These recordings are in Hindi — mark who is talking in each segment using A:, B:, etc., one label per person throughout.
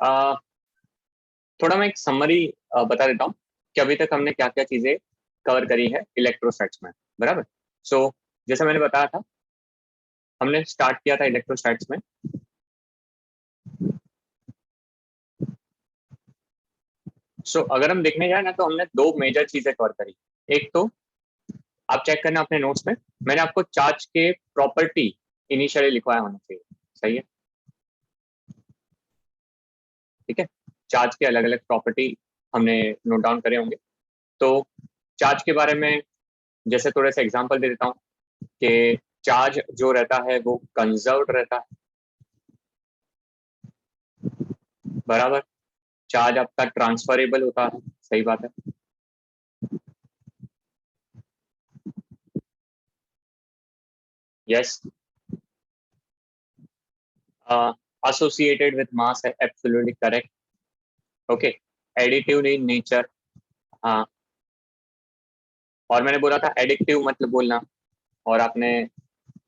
A: आ, थोड़ा मैं एक समरी बता देता हूँ कि अभी तक हमने क्या क्या चीजें कवर करी है इलेक्ट्रोस्टैट्स में। बराबर। सो जैसा मैंने बताया था, हमने स्टार्ट किया था इलेक्ट्रोस्टैट्स में। अगर हम देखने जाए ना, तो हमने दो मेजर चीजें कवर करी। एक तो आप चेक करना अपने नोट्स में, मैंने आपको चार्ज के प्रॉपर्टी इनिशियली लिखवाया होना चाहिए। सही है? ठीक है। चार्ज के अलग अलग प्रॉपर्टी हमने नोट डाउन करे होंगे। तो चार्ज के बारे में जैसे थोड़े से एग्जांपल दे देता हूँ कि चार्ज जो रहता है वो कंजर्व्ड रहता है। बराबर। चार्ज आपका ट्रांसफरेबल होता है। सही बात है। यस। एसोसिएटेड विथ मास है, absolutely correct. Okay. Additive in nature. हाँ। और मैंने बोला था एडिक्टिव मतलब बोलना, और आपने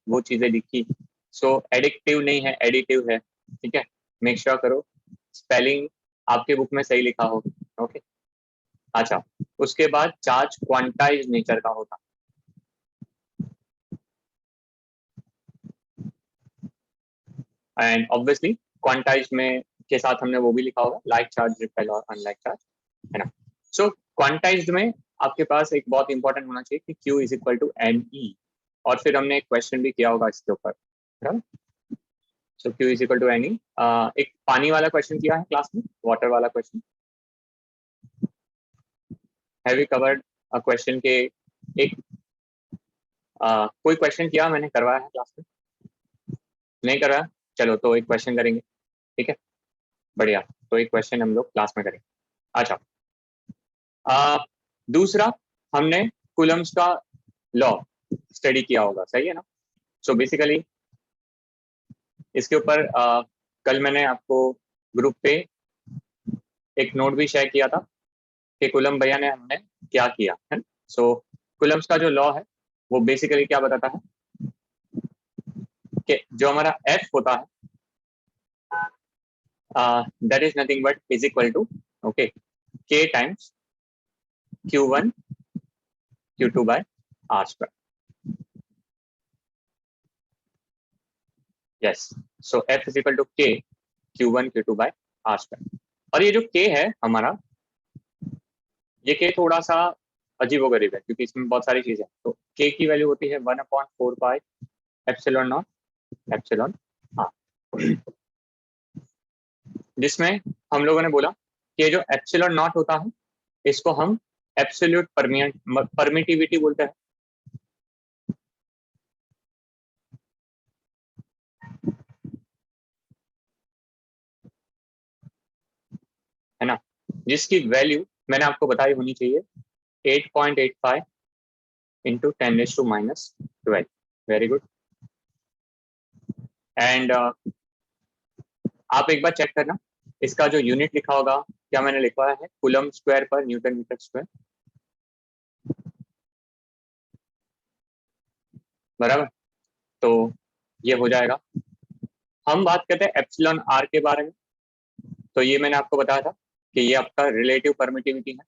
A: वो चीजें लिखी। एडिक्टिव नहीं है, एडिटिव है। ठीक है। मेक श्योर करो स्पेलिंग आपके बुक में सही लिखा हो। ओके। अच्छा, उसके बाद चार्ज क्वांटाइज नेचर का होता। एंड ऑब्वियसली क्वांटाइज में के साथ हमने वो भी लिखा होगा, लाइक चार्ज, रिपेल और अनलाइक चार्ज, है ना। क्वांटाइज्ड में आपके पास एक बहुत इंपॉर्टेंट होना चाहिए कि Q is equal to N E, और फिर हमने एक क्वेश्चन भी किया होगा इसके ऊपर। Q is equal to N E. एक पानी वाला क्वेश्चन किया है क्लास में, वाटर वाला question. Have you covered a question के एक कोई क्वेश्चन किया मैंने करवाया है क्लास में? नहीं करवाया? चलो तो एक क्वेश्चन करेंगे। ठीक है, बढ़िया। तो एक क्वेश्चन हम लोग क्लास में करेंगे। अच्छा, दूसरा हमने कूलम्स का लॉ स्टडी किया होगा। सही है ना? बेसिकली इसके ऊपर कल मैंने आपको ग्रुप पे एक नोट भी शेयर किया था कि कूलम भैया ने हमने क्या किया है। कूलम्स का जो लॉ है वो बेसिकली क्या बताता है कि जो हमारा F होता है that is nothing but is equal to, okay, K times Q1 Q2 by R square. Yes. F is equal to K Q1 Q2 by R square. और ये जो K है हमारा, ये K थोड़ा सा अजीबोगरीब है क्योंकि इसमें बहुत सारी चीजें हैं। तो K की वैल्यू होती है 1/4 pi epsilon not epsilon R, जिसमें हम लोगों ने बोला कि जो एप्सिलॉन नॉट होता है इसको हम एब्सोल्यूट परमिटिविटी बोलते हैं। है ना, जिसकी वैल्यू मैंने आपको बताई होनी चाहिए 8.85 इंटू 10⁻⁻12। Very good. एंड आप एक बार चेक करना, इसका जो यूनिट लिखा होगा, क्या मैंने लिखवाया है, कूलम स्क्वायर पर न्यूटन मीटर स्क्वायर। बराबर। तो ये हो जाएगा। हम बात करते हैं एप्सिलॉन आर के बारे में। तो ये मैंने आपको बताया था कि ये आपका रिलेटिव परमिटिविटी है।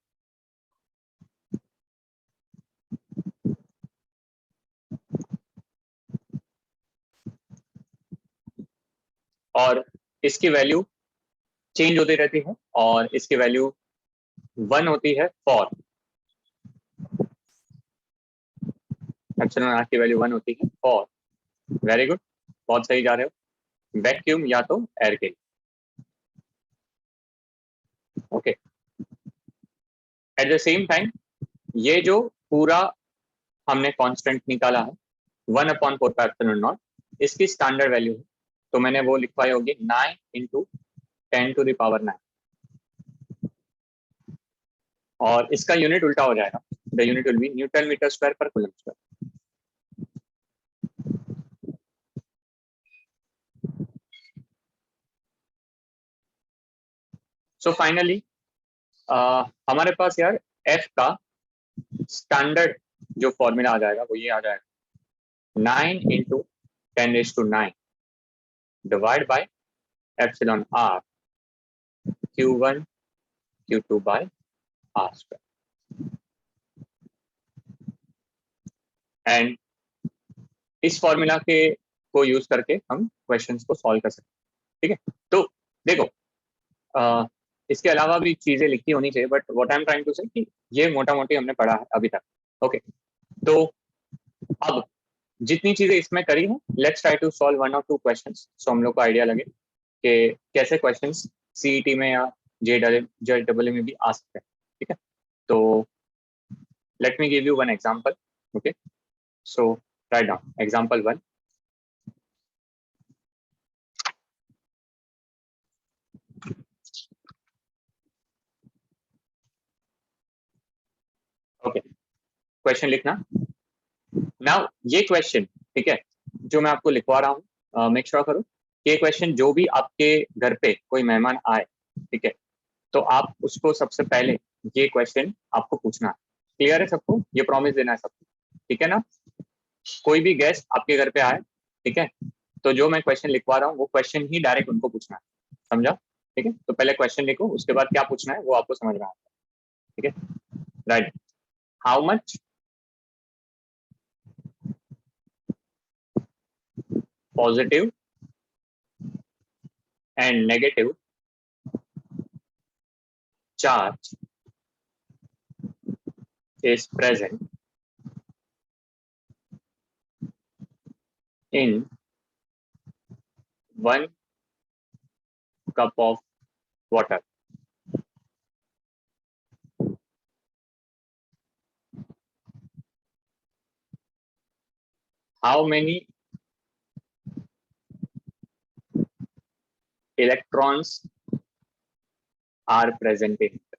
A: और इसकी वैल्यू चेंज होती रहती है, और इसकी वैल्यू 1 होती है फॉर एप्सिलॉन आर की वैल्यू 1 होती है फॉर, वेरी गुड, बहुत सही जा रहे हो, वैक्यूम या तो एयर के। Okay. At the same time ये जो पूरा हमने कांस्टेंट निकाला है 1/4 इसकी स्टैंडर्ड वैल्यू है। तो मैंने वो लिखवाई होगी 9 इंटू 10⁻⁹, और इसका यूनिट उल्टा हो जाएगा। The unit will be newton metre square पर कूलम स्क्वायर। फाइनली हमारे पास यार एफ का स्टैंडर्ड जो फॉर्मूला आ जाएगा वो ये आ जाएगा 9 into 10⁹ divide by epsilon R Q1 Q2 by R square. And इस फॉर्मूला के को यूज करके हम क्वेश्चंस को सॉल्व कर सकते हैं, ठीक है। तो देखो इसके अलावा भी चीजें लिखी होनी चाहिए, but what I am trying to say कि ये मोटा मोटी हमने पढ़ा है अभी तक। ओके, तो अब जितनी चीजें इसमें करी है, let's try to solve one और टू क्वेश्चंस, सो हम लोग को आइडिया लगे कि कैसे क्वेश्चंस सीईटी में या जेडब्ल्यू में भी आ सकते हैं, ठीक है। तो let me give you one example. Okay, so write down example 1। Okay, question लिखना। नाउ ये क्वेश्चन, ठीक है, जो मैं आपको लिखवा रहा हूँ, मेक श्योर करो कि ये क्वेश्चन जो भी आपके घर पे कोई मेहमान आए, ठीक है, तो आप उसको सबसे पहले ये क्वेश्चन आपको पूछना है। क्लियर है सबको? ये प्रॉमिस देना है सबको, ठीक है ना। कोई भी गेस्ट आपके घर पे आए, ठीक है, तो जो मैं क्वेश्चन लिखवा रहा हूँ वो क्वेश्चन ही डायरेक्ट उनको पूछना है, समझा? ठीक है, तो पहले क्वेश्चन लिखो, उसके बाद क्या पूछना है वो आपको समझ में आता है, ठीक है। Right, how much positive and negative charge is present in 1 cup of water. How many electrons are present in it?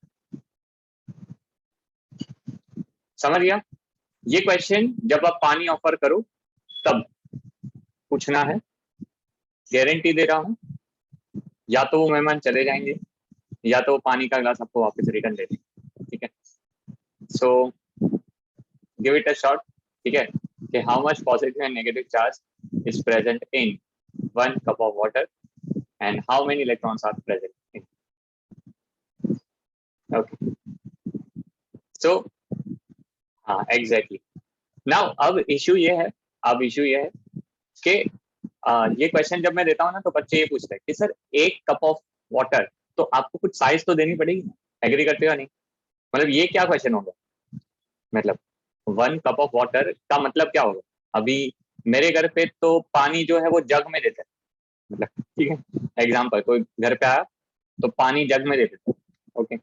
A: समझ गया? ये क्वेश्चन जब आप पानी ऑफर करो तब पूछना है। गारंटी दे रहा हूं, या तो वो मेहमान चले जाएंगे या तो पानी का ग्लास आपको वापस रिटर्न दे देंगे, ठीक है। So give it a shot, ठीक है, कि how much positive and negative charge is present in 1 cup of water and how many electrons are present in. Okay, so हाँ एग्जैक्टली। नाउ अब इशू ये है, कि ये क्वेश्चन जब मैं देता हूँ ना तो बच्चे ये पूछते हैं कि सर 1 कप ऑफ वाटर, तो आपको कुछ साइज तो देनी पड़ेगी, एग्री करते हो नहीं? मतलब ये क्या क्वेश्चन हो गया? मतलब 1 कप ऑफ वाटर का मतलब क्या होगा? अभी मेरे घर पे तो पानी जो है वो जग में देते हैं, मतलब ठीक है, एग्जाम्पल कोई घर पे आया तो पानी जग में देते थे, ओके,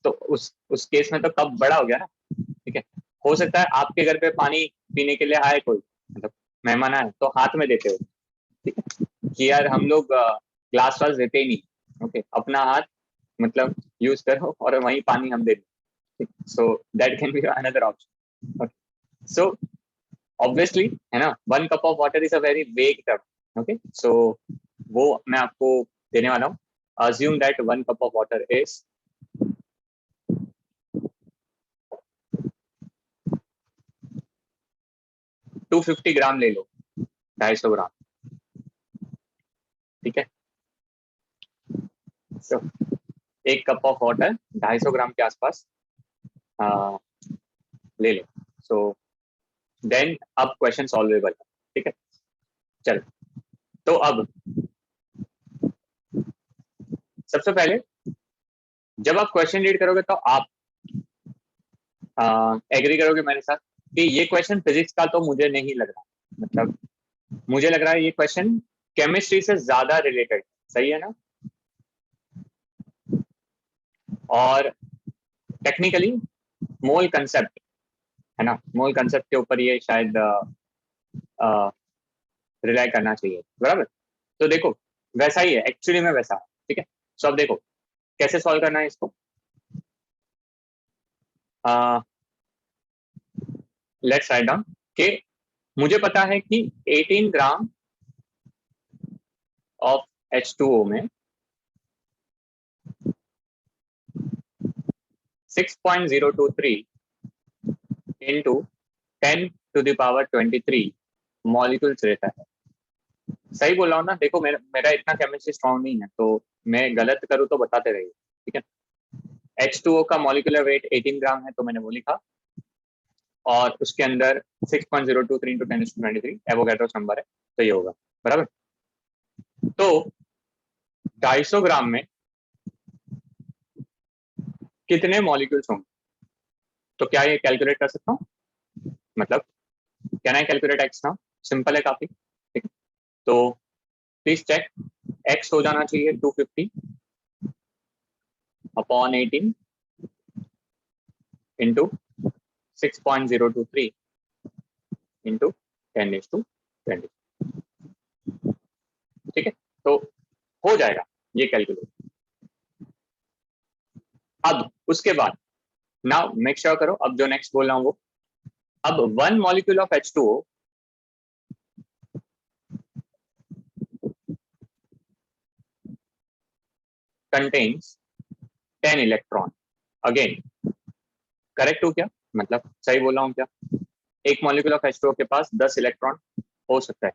A: तो उस केस में तो कप बड़ा हो गया ना, ठीक है। हो सकता है आपके घर पे पानी पीने के लिए आए कोई, मतलब मेहमान आए तो हाथ में देते हो, ठीक है, कि यार हम लोग ग्लास वास देते ही नहीं, ओके, अपना हाथ मतलब यूज करो और वही पानी हम दे दें, so that can be another option. So obviously है ना, 1 cup of water is a very vague term, okay, so वो मैं आपको देने वाला हूँ। assume that 1 cup of water is 250 ग्राम ले लो, 250 ग्राम, ठीक है। so, 1 कप ऑफ वाटर 250 ग्राम के आसपास ले लो। सो देन अब क्वेश्चन सॉल्वेबल, ठीक है। चलो, तो अब सबसे पहले जब आप क्वेश्चन रीड करोगे तो आप एग्री करोगे मेरे साथ कि ये क्वेश्चन फिजिक्स का तो मुझे नहीं लग रहा, मतलब मुझे लग रहा है ये क्वेश्चन केमिस्ट्री से ज्यादा रिलेटेड, सही है ना। और टेक्निकली मोल कंसेप्ट है ना, मोल कंसेप्ट के ऊपर ये शायद रिलाई करना चाहिए, बराबर। तो देखो वैसा ही है, एक्चुअली में वैसा है, ठीक है। सो अब देखो कैसे सॉल्व करना है इसको। लेट्स राइट डाउन कि मुझे पता है कि 18 ग्राम ऑफ H2O में 6.023 इंटू 10⁻23 मॉलिक्यूल्स रहता है। सही बोल रहा हूँ ना? देखो मेरा इतना केमिस्ट्री स्ट्रॉन्ग नहीं है, तो मैं गलत करूँ तो बताते रहिए, ठीक है। H2O का मॉलिक्यूलर वेट 18 ग्राम है, तो मैंने वो लिखा, और उसके अंदर 6.023 इंटू 10⁻23 एवोगैड्रोस नंबर है, तो ये होगा बराबर। तो 250 ग्राम में कितने मॉलिक्यूल्स होंगे, तो क्या ये कैलकुलेट कर सकता हूँ, मतलब can I calculate x now, simple है काफी, ठीक है। तो प्लीज चेक, एक्स हो जाना चाहिए 250 अपॉन 18 इंटू 6.023 इंटू 10⁻20, ठीक है। तो हो जाएगा ये कैलकुलेट। अब उसके बाद नाउ मेक श्योर करो, अब जो नेक्स्ट बोल रहा हूँ वो, अब 1 molecule of H2O contains 10 electron. Again correct हो क्या, मतलब सही बोल रहा हूँ क्या, एक मॉलिक्यूल ऑफ H2O के पास 10 इलेक्ट्रॉन हो सकता है।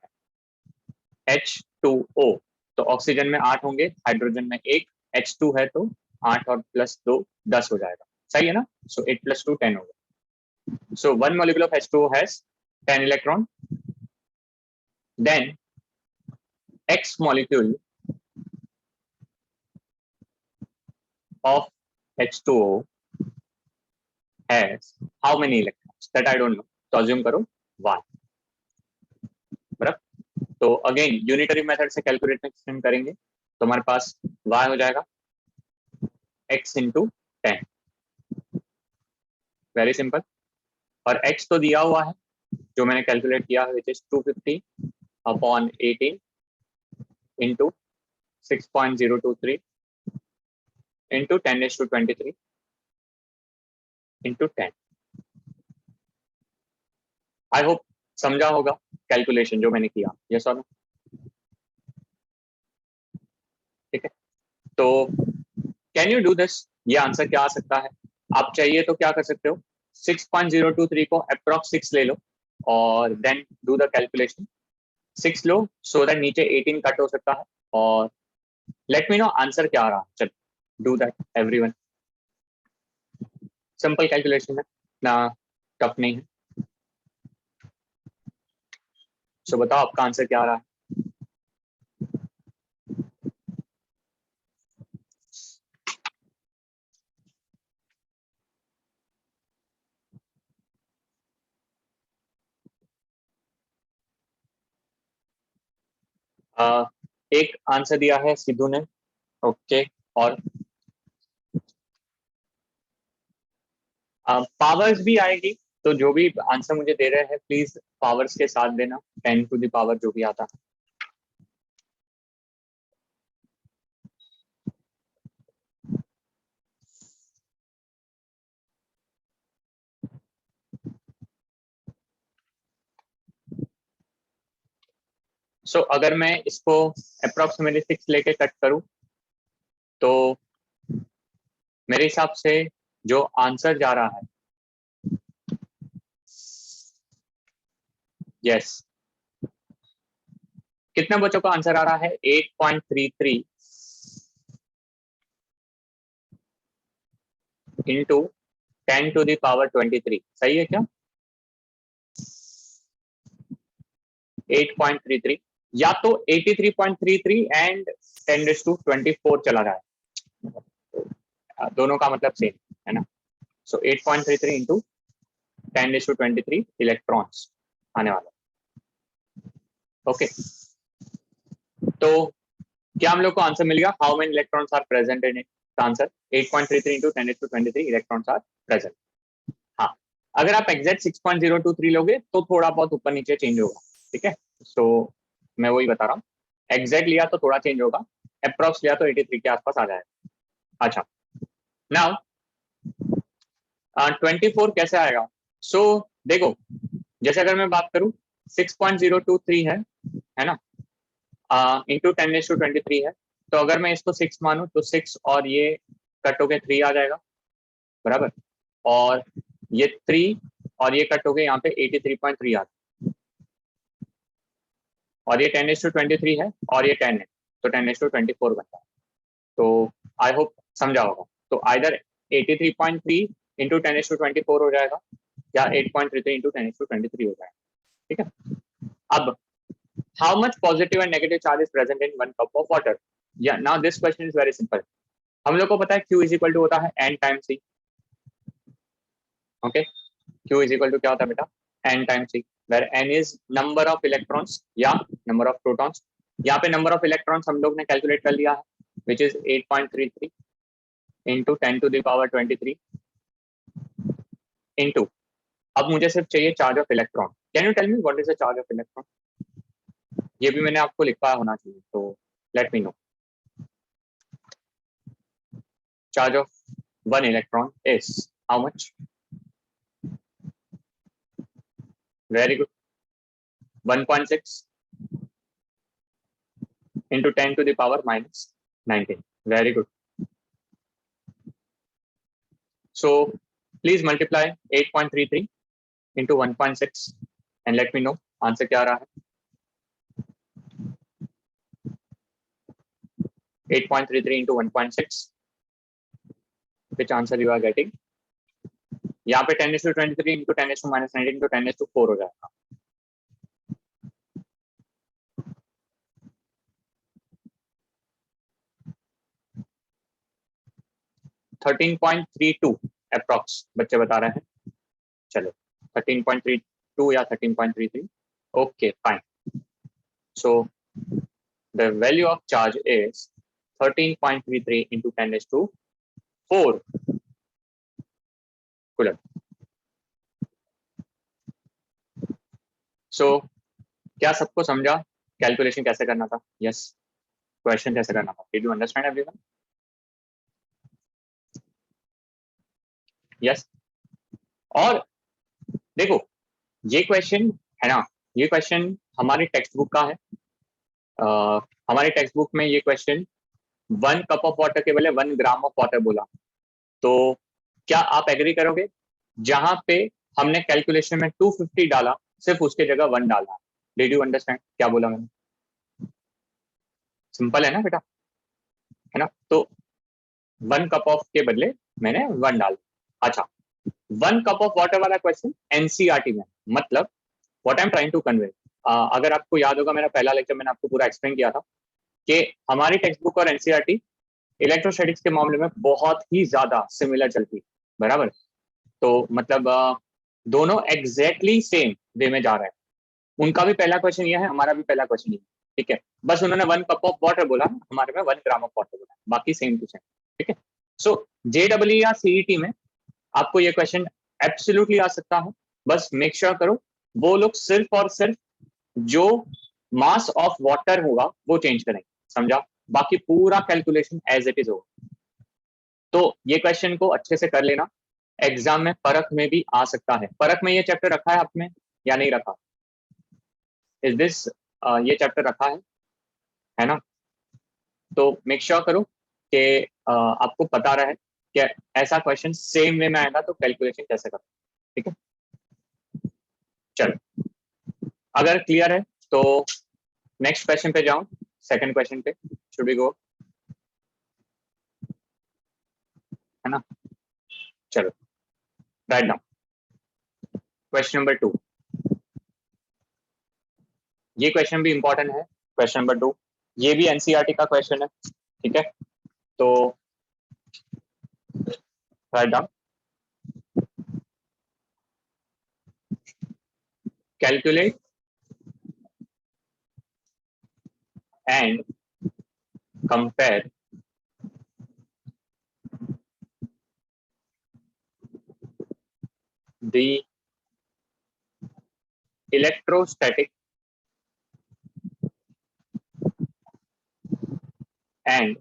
A: H2O तो ऑक्सीजन में 8 होंगे, हाइड्रोजन में 1, H2 है तो 8 और प्लस 2 10 हो जाएगा, सही है ना। सो 8 + 2 10 होगा। सो 1 molecule of H2O has 10 electron, then X molecule of H2O has how many electrons, that I don't know, तो assume करो 1, बराबर। तो अगेन यूनिटरी मेथड से कैलकुलेशन करेंगे, तो हमारे पास y हो जाएगा x इंटू 10, वेरी सिंपल। और x तो दिया हुआ है जो मैंने कैलकुलेट किया है, which is 250 upon 18 into 6.023 into 10⁻23 into 10। I hope समझा होगा कैलकुलेशन जो मैंने किया, यस और नो, ठीक है। तो कैन यू डू दिस, ये आंसर क्या आ सकता है, आप चाहिए तो क्या कर सकते हो, 6.023 को अप्रॉक्स 6 ले लो और देन डू द कैलकुलेशन, 6 लो सो दैट नीचे 18 कट हो सकता है, और लेट मी नो आंसर क्या आ रहा है। चल do that everyone, simple calculation है ना, टफ नहीं है। सो बताओ आपका आंसर क्या आ रहा है। एक आंसर दिया है सिद्धू ने, ओके, और पावर्स भी आएगी, तो जो भी आंसर मुझे दे रहे हैं प्लीज पावर्स के साथ देना, 10 टू द पावर जो भी आता है। सो अगर मैं इसको अप्रोक्सीमेटली 6 लेके कट करूं, तो मेरे हिसाब से जो आंसर जा रहा है, यस, कितने बच्चों का आंसर आ रहा है, 8.33 इंटू 10 टू द पावर 23, सही है क्या, 8.33 या तो 83.33 एंड 10⁻24 चला रहा है, दोनों का मतलब सेम है ना। सो 8.33 इंटू 10⁻23 इलेक्ट्रॉन्स आने वाला, ओके। तो क्या हम लोग को आंसर मिल गया, how many electrons are present in it, answer 8.33 into 10⁻23 electrons are present. हाँ, अगर आप एग्जैक्ट 6.023 लोगे तो थोड़ा बहुत ऊपर नीचे चेंज होगा, ठीक है। सो मैं वही बता रहा हूँ, एग्जैक्ट लिया तो थोड़ा चेंज होगा, अप्रॉक्स लिया तो 83 के आसपास आ जाएगा। अच्छा, नाउ 24 कैसे आएगा, सो देखो, जैसे अगर मैं बात करूं 6.023 है ना, इंटू 10⁻23 है, तो अगर मैं इसको 6 मानूं तो 6 और ये कट होके 3 आ जाएगा, बराबर, और ये 3 और ये कट होके यहाँ पे 83.3 आता है, और ये 10⁻23 है और ये 10 है, तो 10⁻24 बनता है। तो आई होप समझा होगा। तो आइदर 83.3 इंटू 10⁻24 हो जाएगा या 8.33 इंटू 10⁻23 हो जाएगा। ठीक है। अब how much positive and negative charge is present in 1 cup of water? Yeah, now this question is very simple. हम लोग को पता है Q is equal to होता है n times C. Okay, Q is equal to क्या होता है बेटा? n times C, where n is number of electrons या number of protons. यहाँ पे number of electrons हम लोग ने calculate कर लिया है, which is 8.33 into 10 to the power 23 into, अब मुझे सिर्फ चाहिए charge of electron. Can you tell me what is the charge of electron? ये भी मैंने आपको लिखा होना चाहिए, तो let me know. Charge of one electron is how much? Very good, 1.6 into 10 to the power minus 19. Very good. So please multiply 8.33 into 1.6 and let me know answer क्या आ रहा है। 8.33 into 1.6, which answer you are getting? यहाँ पे 10⁻23 into 10⁻−19 into 10⁻4 हो जाएगा। (13.32) अप्रॉक्स बच्चे बता रहे हैं। चलो 13.32 या 13.33, okay fine. So the value of charge is 13.33 into 10⁻4 coulomb. So क्या सबको समझा कैलकुलेशन कैसे करना था? यस, क्वेश्चन कैसे करना था? Did you understand everyone? Yes. और देखो ये क्वेश्चन है ना, ये क्वेश्चन हमारी टेक्स्ट बुक का है। हमारी टेक्स्ट बुक में ये क्वेश्चन 1 कप ऑफ वाटर के बदले 1 ग्राम ऑफ वाटर बोला। तो क्या आप एग्री करोगे? जहां पे हमने कैलकुलेशन में 250 डाला, सिर्फ उसके जगह 1 डाला। डिड यू अंडरस्टैंड क्या बोला मैंने? सिंपल है ना बेटा, है ना? तो 1 कप ऑफ के बदले मैंने 1 डाला। अच्छा, 1 कप ऑफ वाटर वाला क्वेश्चन एनसीईआरटी में, मतलब what I am trying to convey, अगर आपको याद होगा मेरा पहला लेक्चर मैंने आपको पूरा एक्सप्लेन किया था कि हमारी टेक्स्ट बुक और एनसीईआरटी इलेक्ट्रोस्टैटिक्स के मामले में बहुत ही ज्यादा सिमिलर चलती है, बराबर। तो मतलब दोनों एग्जैक्टली सेम वे में जा रहे हैं। उनका भी पहला क्वेश्चन ये है, हमारा भी पहला क्वेश्चन ये है, ठीक है। बस उन्होंने 1 कप ऑफ वाटर बोला, हमारे में 1 ग्राम ऑफ वाटर बोला, बाकी सेम टू सेम, ठीक है। सो जेडब्ल्यू या सीईटी में आपको ये क्वेश्चन एब्सोल्युटली आ सकता है। बस मेक श्योर करो वो लोग सिर्फ और सिर्फ जो मास ऑफ वाटर होगा वो चेंज करेंगे, समझा? बाकी पूरा कैलकुलेशन एज इट इज होगा। तो ये क्वेश्चन को अच्छे से कर लेना, एग्जाम में परख में भी आ सकता है। परख में ये चैप्टर रखा है आपने या नहीं रखा? इज दिस ये चैप्टर रखा है ना? तो मेक श्योर करो कि आपको पता रहे कि ऐसा क्वेश्चन सेम वे में आएगा तो कैलकुलेशन कैसे करो, ठीक है। चलो, अगर क्लियर है तो नेक्स्ट क्वेश्चन पे जाऊं, सेकंड क्वेश्चन पे शुड वी गो, है ना? चलो राइट डाउन क्वेश्चन नंबर 2। ये क्वेश्चन भी इंपॉर्टेंट है, क्वेश्चन नंबर 2। ये भी एनसीईआरटी का क्वेश्चन है, ठीक है। तो write down, calculate and compare the electrostatic and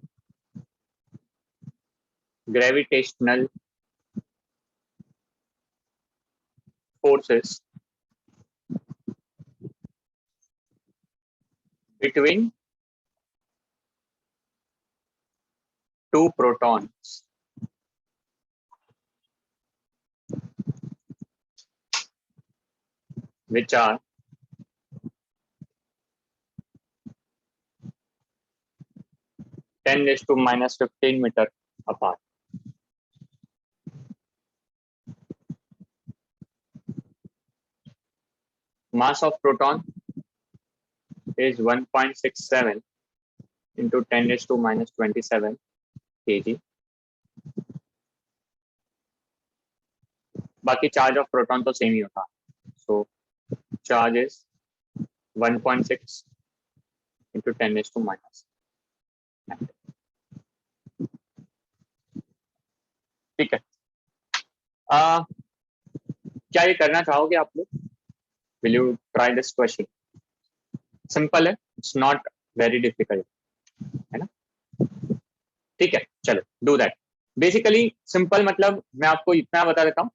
A: gravitational forces between two protons which are 10⁻15 meter apart. Mass of proton is 1.67 into 10⁻27 kg. बाकी चार्ज ऑफ प्रोटॉन तो सेम ही होता है. सो चार्ज इज 1.6 into 10⁻⁹. ठीक है. क्या ये करना चाहोगे आप लोग? Will you try this question? Simple है, इट्स नॉट वेरी डिफिकल्ट, है ना? ठीक है, चलो डू दैट. बेसिकली सिंपल मतलब मैं आपको इतना बता देता हूं,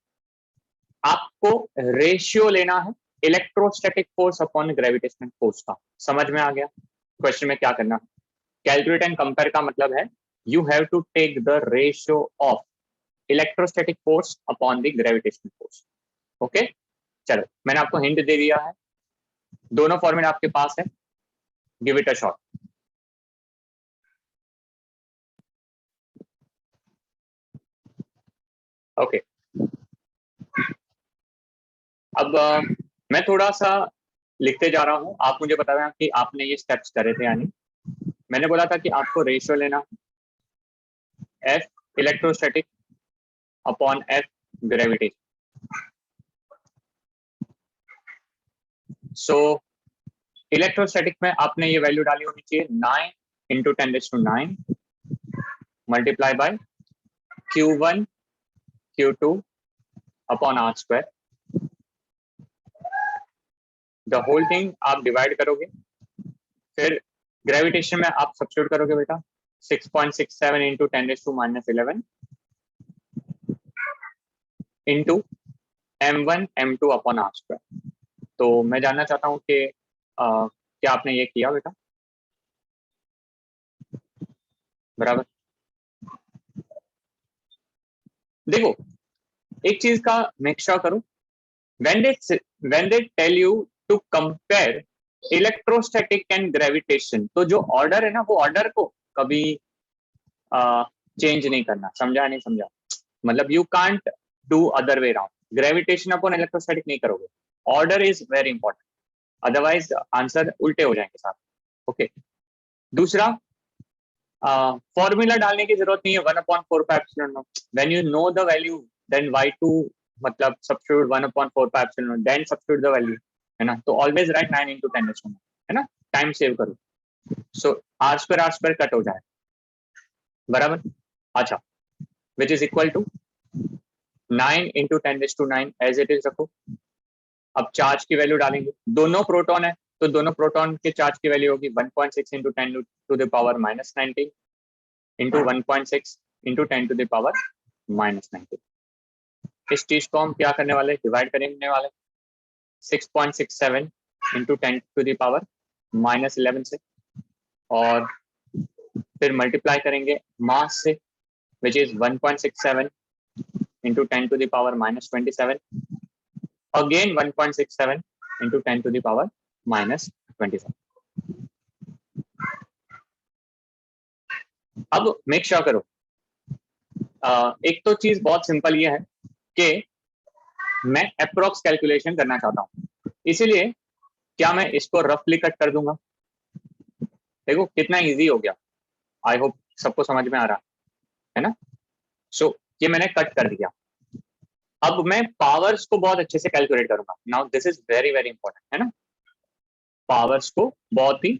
A: आपको रेशियो लेना है electrostatic force upon gravitational force का. समझ में आ गया क्वेश्चन में क्या करना है? कैलकुलेट एंड कंपेयर का मतलब है you have to take the ratio of electrostatic force upon the gravitational force. Okay, चलो मैंने आपको हिंट दे दिया है, दोनों फॉर्मूला आपके पास है. Give it a shot. Okay, अब मैं थोड़ा सा लिखते जा रहा हूं, आप मुझे बता देना कि आपने ये स्टेप्स करे थे यानी. मैंने बोला था कि आपको रेशियो लेना F electrostatic upon F gravitation. सो इलेक्ट्रोस्टैटिक में आपने ये वैल्यू डाली होनी चाहिए 9 into 10⁹ multiply by Q1 Q2 upon R square. The whole thing आप डिवाइड करोगे, फिर ग्रेविटेशन में आप सब्स्टिट्यूट करोगे बेटा 6.67 into 10⁻⁻11 into M1 M2 upon R square. तो मैं जानना चाहता हूँ कि क्या आपने ये किया बेटा? बराबर. देखो एक चीज का मेक श्योर करो, when they tell you to compare electrostatic and gravitation, तो जो ऑर्डर है ना वो ऑर्डर को कभी चेंज नहीं करना. समझा नहीं समझा? मतलब you can't do other way round. Gravitation upon electrostatic नहीं करोगे, order is very important, otherwise answer उल्टे हो जाएंगे साथ. ओके, दूसरा फॉर्मूला डालने की जरूरत नहीं है 1/4πε0. When you know the value then y2 मतलब substitute 1/4πε0 then substitute the value, है ना? तो ऑलवेज राइट 9 into 10⁻⁹, है ना? टाइम सेव करो. सो R स्क्वायर कट हो जाए, बराबर. अच्छा, which is equal to 9 into 10⁹ as it is रखो. अब चार्ज की वैल्यू डालेंगे, दोनों प्रोटॉन है तो दोनों प्रोटॉन के चार्ज की वैल्यू होगी 1.6 into 10⁻⁻19 into 1.6 into 10⁻⁻19. इस चीज को हम क्या करने वाले, डिवाइड करने वाले 6.67 into 10⁻⁻11 से, और फिर मल्टीप्लाई करेंगे मास से which is 1.67 into 10⁻⁻27, again 1.67 into 10⁻⁻27. अब मेक श्योर करो, एक तो चीज बहुत सिंपल ये है कि मैं अप्रोक्स कैलकुलेशन करना चाहता हूं, इसीलिए क्या मैं इसको रफली कट कर दूंगा. देखो कितना इजी हो गया, आई होप सबको समझ में आ रहा है ना? सो ये मैंने कट कर दिया. अब मैं पावर्स को बहुत अच्छे से कैलकुलेट करूंगा. Now this is very very important, है ना? पावर्स को बहुत ही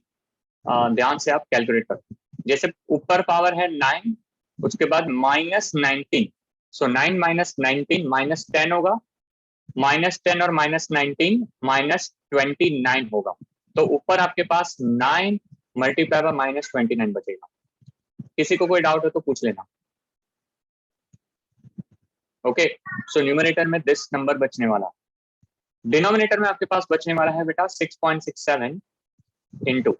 A: ध्यान से आप कैलकुलेट करो. जैसे ऊपर पावर है 9, उसके बाद -19, सो 9 - 19 -10 होगा, -10 और -19 -29 होगा. तो ऊपर आपके पास 9 मल्टीप्लाई बाय -29 बचेगा. किसी को कोई डाउट हो तो पूछ लेना. ओके, सो न्यूमरेटर में दिस नंबर बचने वाला, डिनोमिनेटर में आपके पास बचने वाला है बेटा 6.67 इंटू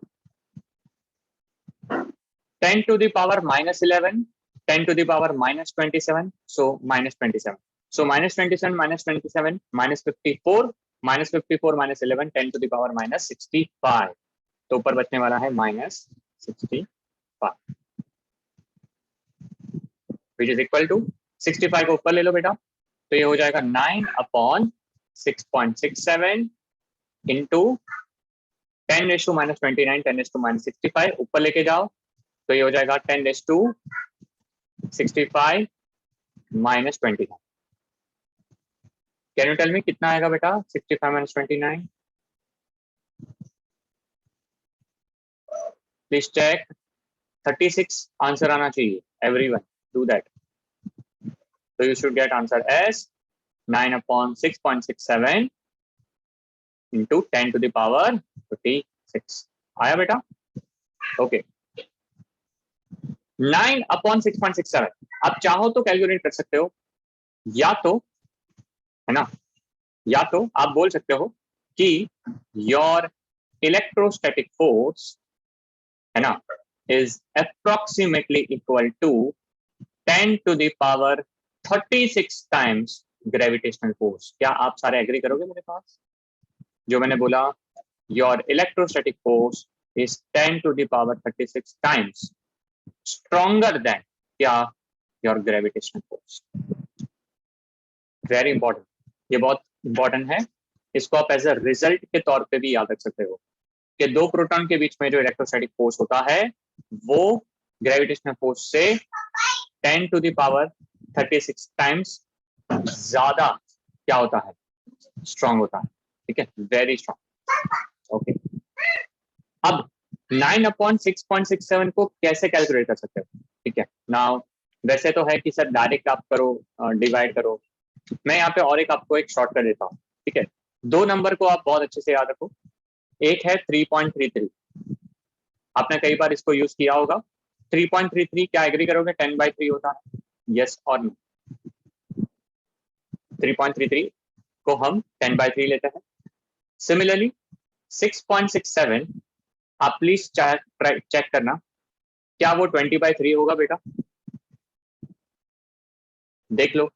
A: 10⁻⁻11 10⁻⁻27, so -27. So -27 -27 -54 -54 -11 10⁻⁻65. तो ऊपर बचने वाला है -65. विच इज इक्वल टू 65 को ऊपर ले लो बेटा, तो ये हो जाएगा 9/6.67 इंटू 10⁻²৯ 10⁻65 ऊपर लेके जाओ तो ये हो जाएगा 10⁻65 -29। कैन यू टेल मी कितना आएगा बेटा 65 - 29? Please check. 36 आंसर आना चाहिए, everyone do that. So you should get answer as 9/6.67 into 10 to the power 56। आया बेटा? ओके, 9/6.67 आप चाहो तो कैलकुलेट कर सकते हो, या तो है ना, या तो आप बोल सकते हो कि योर इलेक्ट्रोस्टैटिक फोर्स है ना is approximately equal to 10 to the power 36 times gravitational force. क्या आप सारे एग्री करोगे मेरे पास? जो मैंने बोला your electrostatic force is 10 to the power 36 times stronger than क्या your gravitational force. Very important, ये बहुत इंपॉर्टेंट है। इसको आप एज अ रिजल्ट के तौर पे भी याद रख सकते हो कि दो प्रोटॉन के बीच में जो इलेक्ट्रोस्टैटिक फोर्स होता है वो ग्रेविटेशनल फोर्स से 10 to the power 36 टाइम्स ज्यादा क्या होता है, स्ट्रॉन्ग होता है। ठीक है, वेरी स्ट्रॉन्ग। ओके, अब 9/6.67 को कैसे कैलकुलेट कर सकते हो? ठीक है, नाउ वैसे तो है कि सर डायरेक्ट आप करो, डिवाइड करो। मैं यहाँ पे और एक आपको एक शॉर्ट कर देता हूँ। ठीक है, दो नंबर को आप बहुत अच्छे से याद रखो। एक है 3.33, आपने कई बार इसको यूज किया होगा। 3.33 क्या एग्री करोगे 10/3 होता है? यस और नो? 3.33 को हम 10/3 लेते हैं। सिमिलरली 6.67 आप प्लीज चेक करना, क्या वो 20/3 होगा बेटा? देख लो,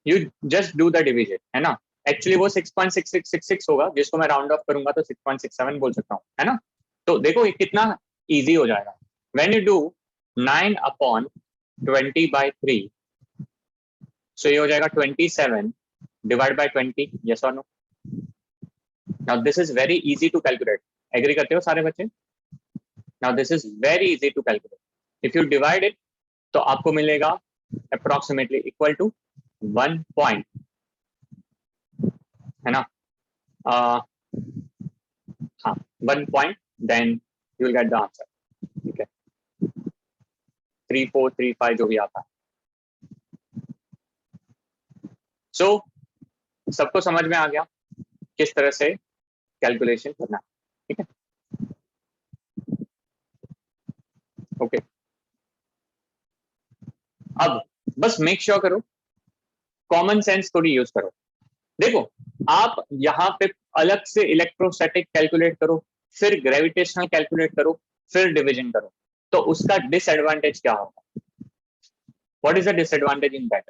A: you just do the division, है ना। एक्चुअली वो 6.6666 होगा, जिसको मैं राउंड ऑफ करूंगा तो 6.67 बोल सकता हूँ, है ना। तो देखो ये कितना इजी हो जाएगा। व्हेन यू डू 9/20/3, सो ये हो जाएगा 27 डिवाइड बाय 20। यस और no? Now this is very easy to calculate. Agree करते हो सारे बच्चे? Now this is very easy to calculate. If you divide it तो आपको मिलेगा अप्रोक्सीमेटली इक्वल टू 1 पॉइंट, है ना। हाँ, 1 point, then you will get the answer. ठीक है, 3435 जो भी आता है। सो सबको समझ में आ गया किस तरह से कैलकुलेशन करना है? ठीक है, ओके। अब बस मेक श्योर करो, कॉमन सेंस थोड़ी यूज करो। देखो, आप यहाँ पे अलग से इलेक्ट्रोस्टैटिक कैलकुलेट करो, फिर ग्रेविटेशनल कैलकुलेट करो, फिर डिवीजन करो, तो उसका डिसएडवांटेज क्या होगा? What is the disadvantage in that?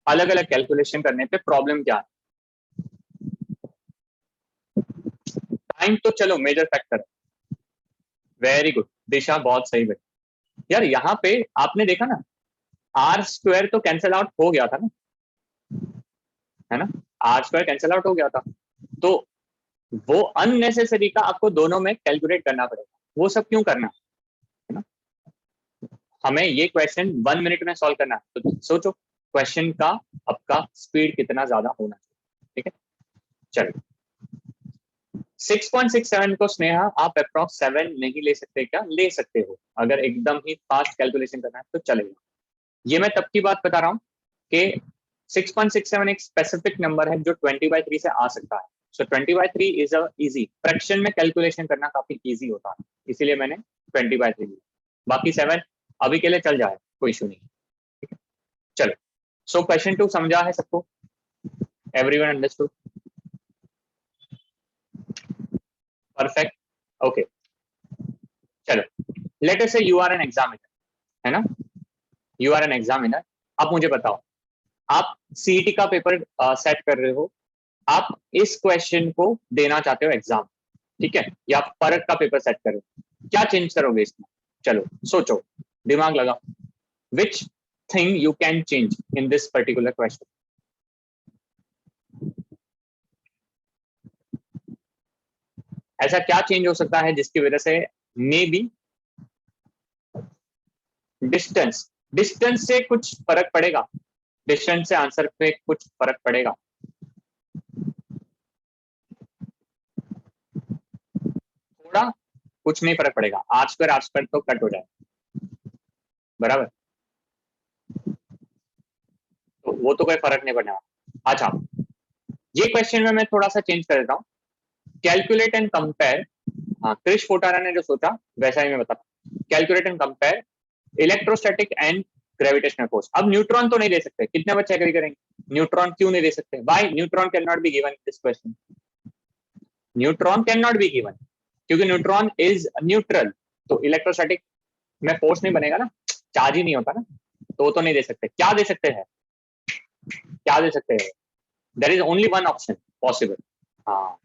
A: अलग अलग कैलकुलेशन करने पे प्रॉब्लम क्या है? टाइम तो चलो मेजर फैक्टर है। वेरी गुड दिशा, बहुत सही बेटा। यार यहाँ पे आपने देखा ना, r² तो कैंसिल आउट हो गया था ना, है ना। r² कैंसिल आउट हो गया था, तो वो अननेसेसरी का आपको दोनों में कैलकुलेट करना पड़ेगा। वो सब क्यों करना है ना। हमें ये क्वेश्चन 1 मिनट में सॉल्व करना है, तो सोचो क्वेश्चन का आपका स्पीड कितना ज्यादा होना चाहिए। ठीक है, चलो 6.67 को स्नेहा आप अप्रॉक्स 7 नहीं ले सकते क्या? ले सकते हो, अगर एकदम ही फास्ट कैलकुलेशन करना है तो चलेगा। ये मैं तब की बात बता रहा हूँ कि 6.67 एक स्पेसिफिक नंबर है जो 20/3 से आ सकता है। सो 20/3 इज अ इजी फ्रैक्शन में कैलकुलेशन करना, काफी इजी होता है, इसीलिए मैंने 20/3 लिया। बाकी 7 अभी के लिए चल जाए, कोई इशू नहीं। ठीक है, चलो। सो क्वेश्चन 2 समझा है सबको? Everyone understood? Perfect, okay. चलो, let us say you are an examiner, है ना। You are an examiner. आप मुझे बताओ, आप सीईटी का पेपर सेट कर रहे हो, आप इस क्वेश्चन को देना चाहते हो एग्जाम, ठीक है, या परख का पेपर सेट कर रहे हो, क्या चेंज करोगे इसमें? चलो सोचो, दिमाग लगाओ, which thing you can change in this particular question. ऐसा क्या चेंज हो सकता है जिसकी वजह से मे बी डिस्टेंस, डिस्टेंस से कुछ फर्क पड़ेगा, डिस्टेंस से आंसर पे कुछ फर्क पड़ेगा। थोड़ा, कुछ नहीं फर्क पड़ेगा, आर स्क्वायर तो कट हो जाए, बराबर, तो वो तो कोई फर्क नहीं पड़ने वाला। अच्छा, ये क्वेश्चन में मैं थोड़ा सा चेंज कर देता हूँ, कैलकुलेट एंड कंपेयर। हाँ, क्रिश फोटारा ने जो सोचा वैसा ही मैं बताता हूँ, calculate and compare electrostatic and gravitational force. अब न्यूट्रॉन तो नहीं दे सकते, कितने बच्चे एग्री करेंगे? न्यूट्रॉन क्यों नहीं दे सकते? Why neutron can not be given in this question? Neutron can not be given क्योंकि न्यूट्रॉन इज न्यूट्रल, तो इलेक्ट्रोस्टैटिक में फोर्स नहीं बनेगा ना, चार्ज ही नहीं होता ना, तो नहीं दे सकते। क्या दे सकते हैं? क्या दे सकते हैं? There is only one option possible. हाँ,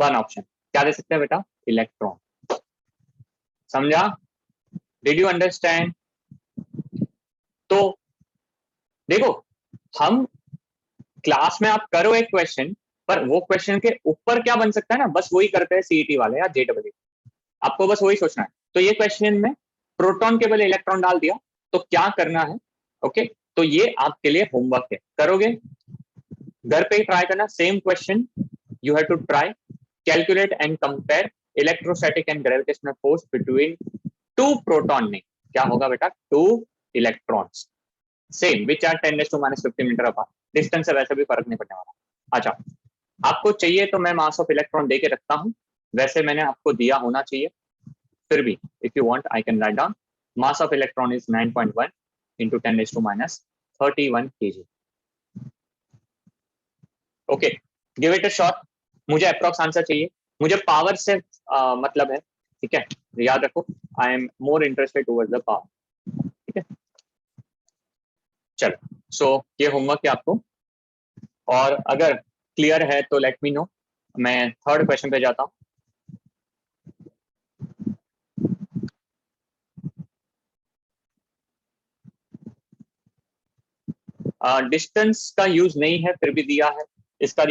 A: वन ऑप्शन, क्या दे सकते हैं बेटा? इलेक्ट्रॉन। समझा? Did you understand? तो देखो, हम क्लास में आप करो एक क्वेश्चन, पर वो क्वेश्चन के ऊपर क्या बन सकता है ना, बस वही करते हैं सीईटी वाले या जेडब्ल्यू, आपको बस वही सोचना है। तो ये क्वेश्चन में प्रोटॉन के बदले इलेक्ट्रॉन डाल दिया, तो क्या करना है? ओके, तो ये आपके लिए होमवर्क है, करोगे घर पे ही ट्राई करना। Same question you have to try, calculate and compare electrostatic and gravitational force between two proton में। क्या होगा बेटा? Two electrons same which are 10⁻⁵ metre apart, distance से वैसे भी फर्क नहीं पड़ने वाला। अच्छा, आपको चाहिए तो मैं मास ऑफ इलेक्ट्रॉन दे के रखता हूं, वैसे मैंने आपको दिया होना चाहिए, फिर भी if you want I can write down, mass of electron is 9.1 into 10⁻31 kg। Okay, give it a shot. मुझे अप्रॉक्स आंसर चाहिए, मुझे पावर से मतलब है, ठीक है, याद रखो, I am more interested towards the power, ठीक है। चलो, सो ये होमवर्क है आपको, और अगर क्लियर है तो लेट मी नो। मैं थर्ड क्वेश्चन पे जाता हूँ। डिस्टेंस का यूज नहीं है फिर भी दिया है, इसका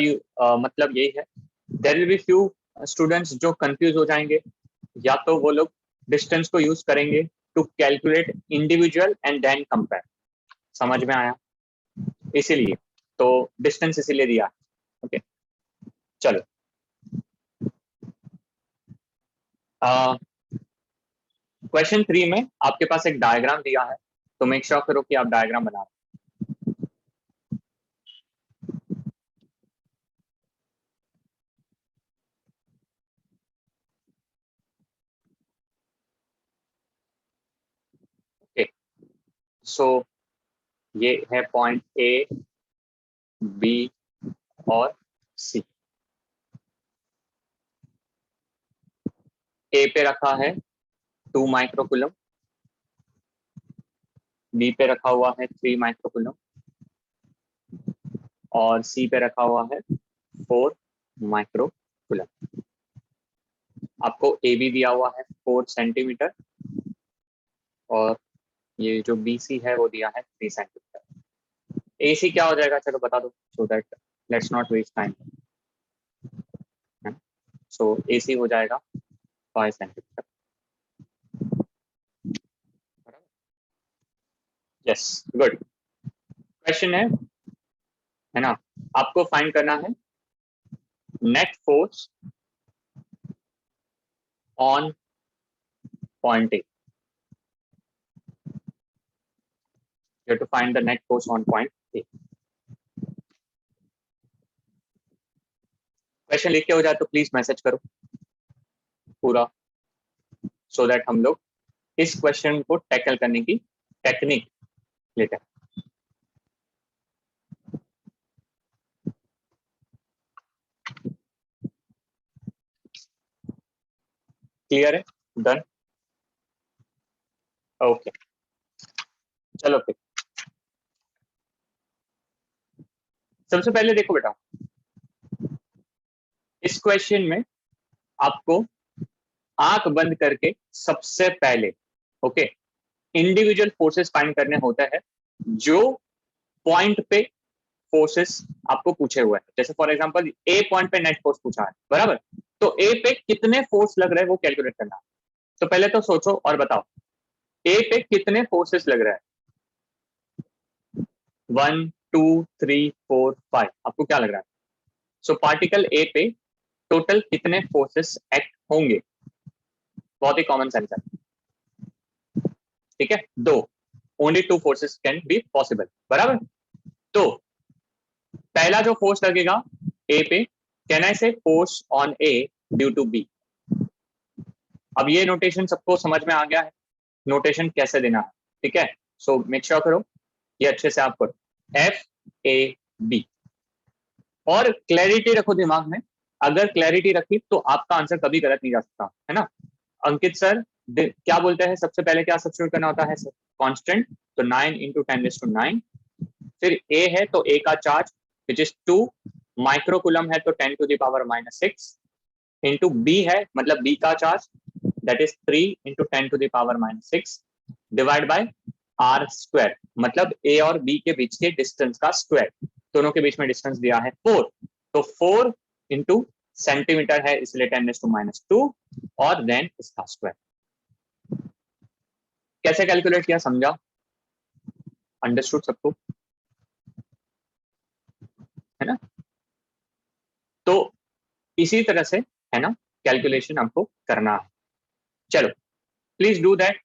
A: मतलब यही है, there will be few students जो कंफ्यूज हो जाएंगे, या तो वो लोग डिस्टेंस को यूज करेंगे to calculate individual and then compare. समझ में आया? इसीलिए तो डिस्टेंस इसीलिए दिया। ओके, चलो, क्वेश्चन 3 में आपके पास एक डायग्राम दिया है, तो मेक श्योर करो कि आप डायग्राम बना रहे। ओके, सो ये है पॉइंट ए, बी और सी। ए पे रखा है 2 माइक्रोकुलम, बी पे रखा हुआ है 3 माइक्रोकुलम, और सी पे रखा हुआ है 4 माइक्रोकुलम। आपको ए बी दिया हुआ है 4 सेंटीमीटर, और ये जो बी सी है वो दिया है 3 सेंटीमीटर। ए सी क्या हो जाएगा, चलो बता दो, so that let's not waste time. So A C हो जाएगा 5 सेंटीमीटर। Yes, good. क्वेश्चन है ना, आपको फाइंड करना है net force on point A. You have to find the net force on point A. Question लिख के हो जाए तो प्लीज मैसेज करो पूरा, सो दैट हम लोग इस क्वेश्चन को टैकल करने की टेक्निक लेते हैं। क्लियर है? डन? ओके, चलो फिर सबसे पहले देखो बेटा, इस क्वेश्चन में आपको आंख बंद करके सबसे पहले ओके, इंडिविजुअल फोर्सेस फाइंड करने होते हैं जो पॉइंट पे फोर्सेस आपको पूछे हुए हैं। जैसे फॉर एग्जांपल ए पॉइंट पे नेट फोर्स पूछा है, बराबर, तो ए पे कितने फोर्स लग रहे हैं वो कैलकुलेट करना है। तो पहले तो सोचो और बताओ ए पे कितने फोर्सेस लग रहे हैं। 1 2 3 4 5, आपको क्या लग रहा है? सो पार्टिकल ए पे टोटल कितने फोर्सेस एक्ट होंगे? बहुत ही कॉमन सेंस है, ठीक है, दो। Only two forces can be possible, बराबर। तो पहला जो फोर्स लगेगा ए पे, can I say force on A due to B. अब ये नोटेशन सबको समझ में आ गया है, नोटेशन कैसे देना है, ठीक है। सो मेक श्योर करो ये अच्छे से आप करो, एफ ए बी, और क्लैरिटी रखो दिमाग में। अगर क्लैरिटी रखी तो आपका आंसर कभी गलत नहीं जा सकता, है ना। अंकित सर क्या बोलते हैं, सबसे पहले क्या सब्स्टिट्यूट करना होता है सर? कांस्टेंट, तो 9 × 10⁹। फिर ए है तो ए का चार्ज विच इज 2 माइक्रोकुलम है तो 10⁻⁻6 इंटू बी है मतलब बी का charge that is 3 × 10⁻⁻6 divide by R square, मतलब ए और बी के बीच के डिस्टेंस का स्क्वायर। दोनों के बीच में डिस्टेंस दिया है 4, तो 4 इंटू सेंटीमीटर है इसलिए 10⁻², और देन इसका स्क्वायर। कैसे कैलकुलेट किया, समझा? अंडरस्टूड सबको, है ना। तो इसी तरह से, है ना, कैलकुलेशन आपको करना है। चलो प्लीज डू दैट,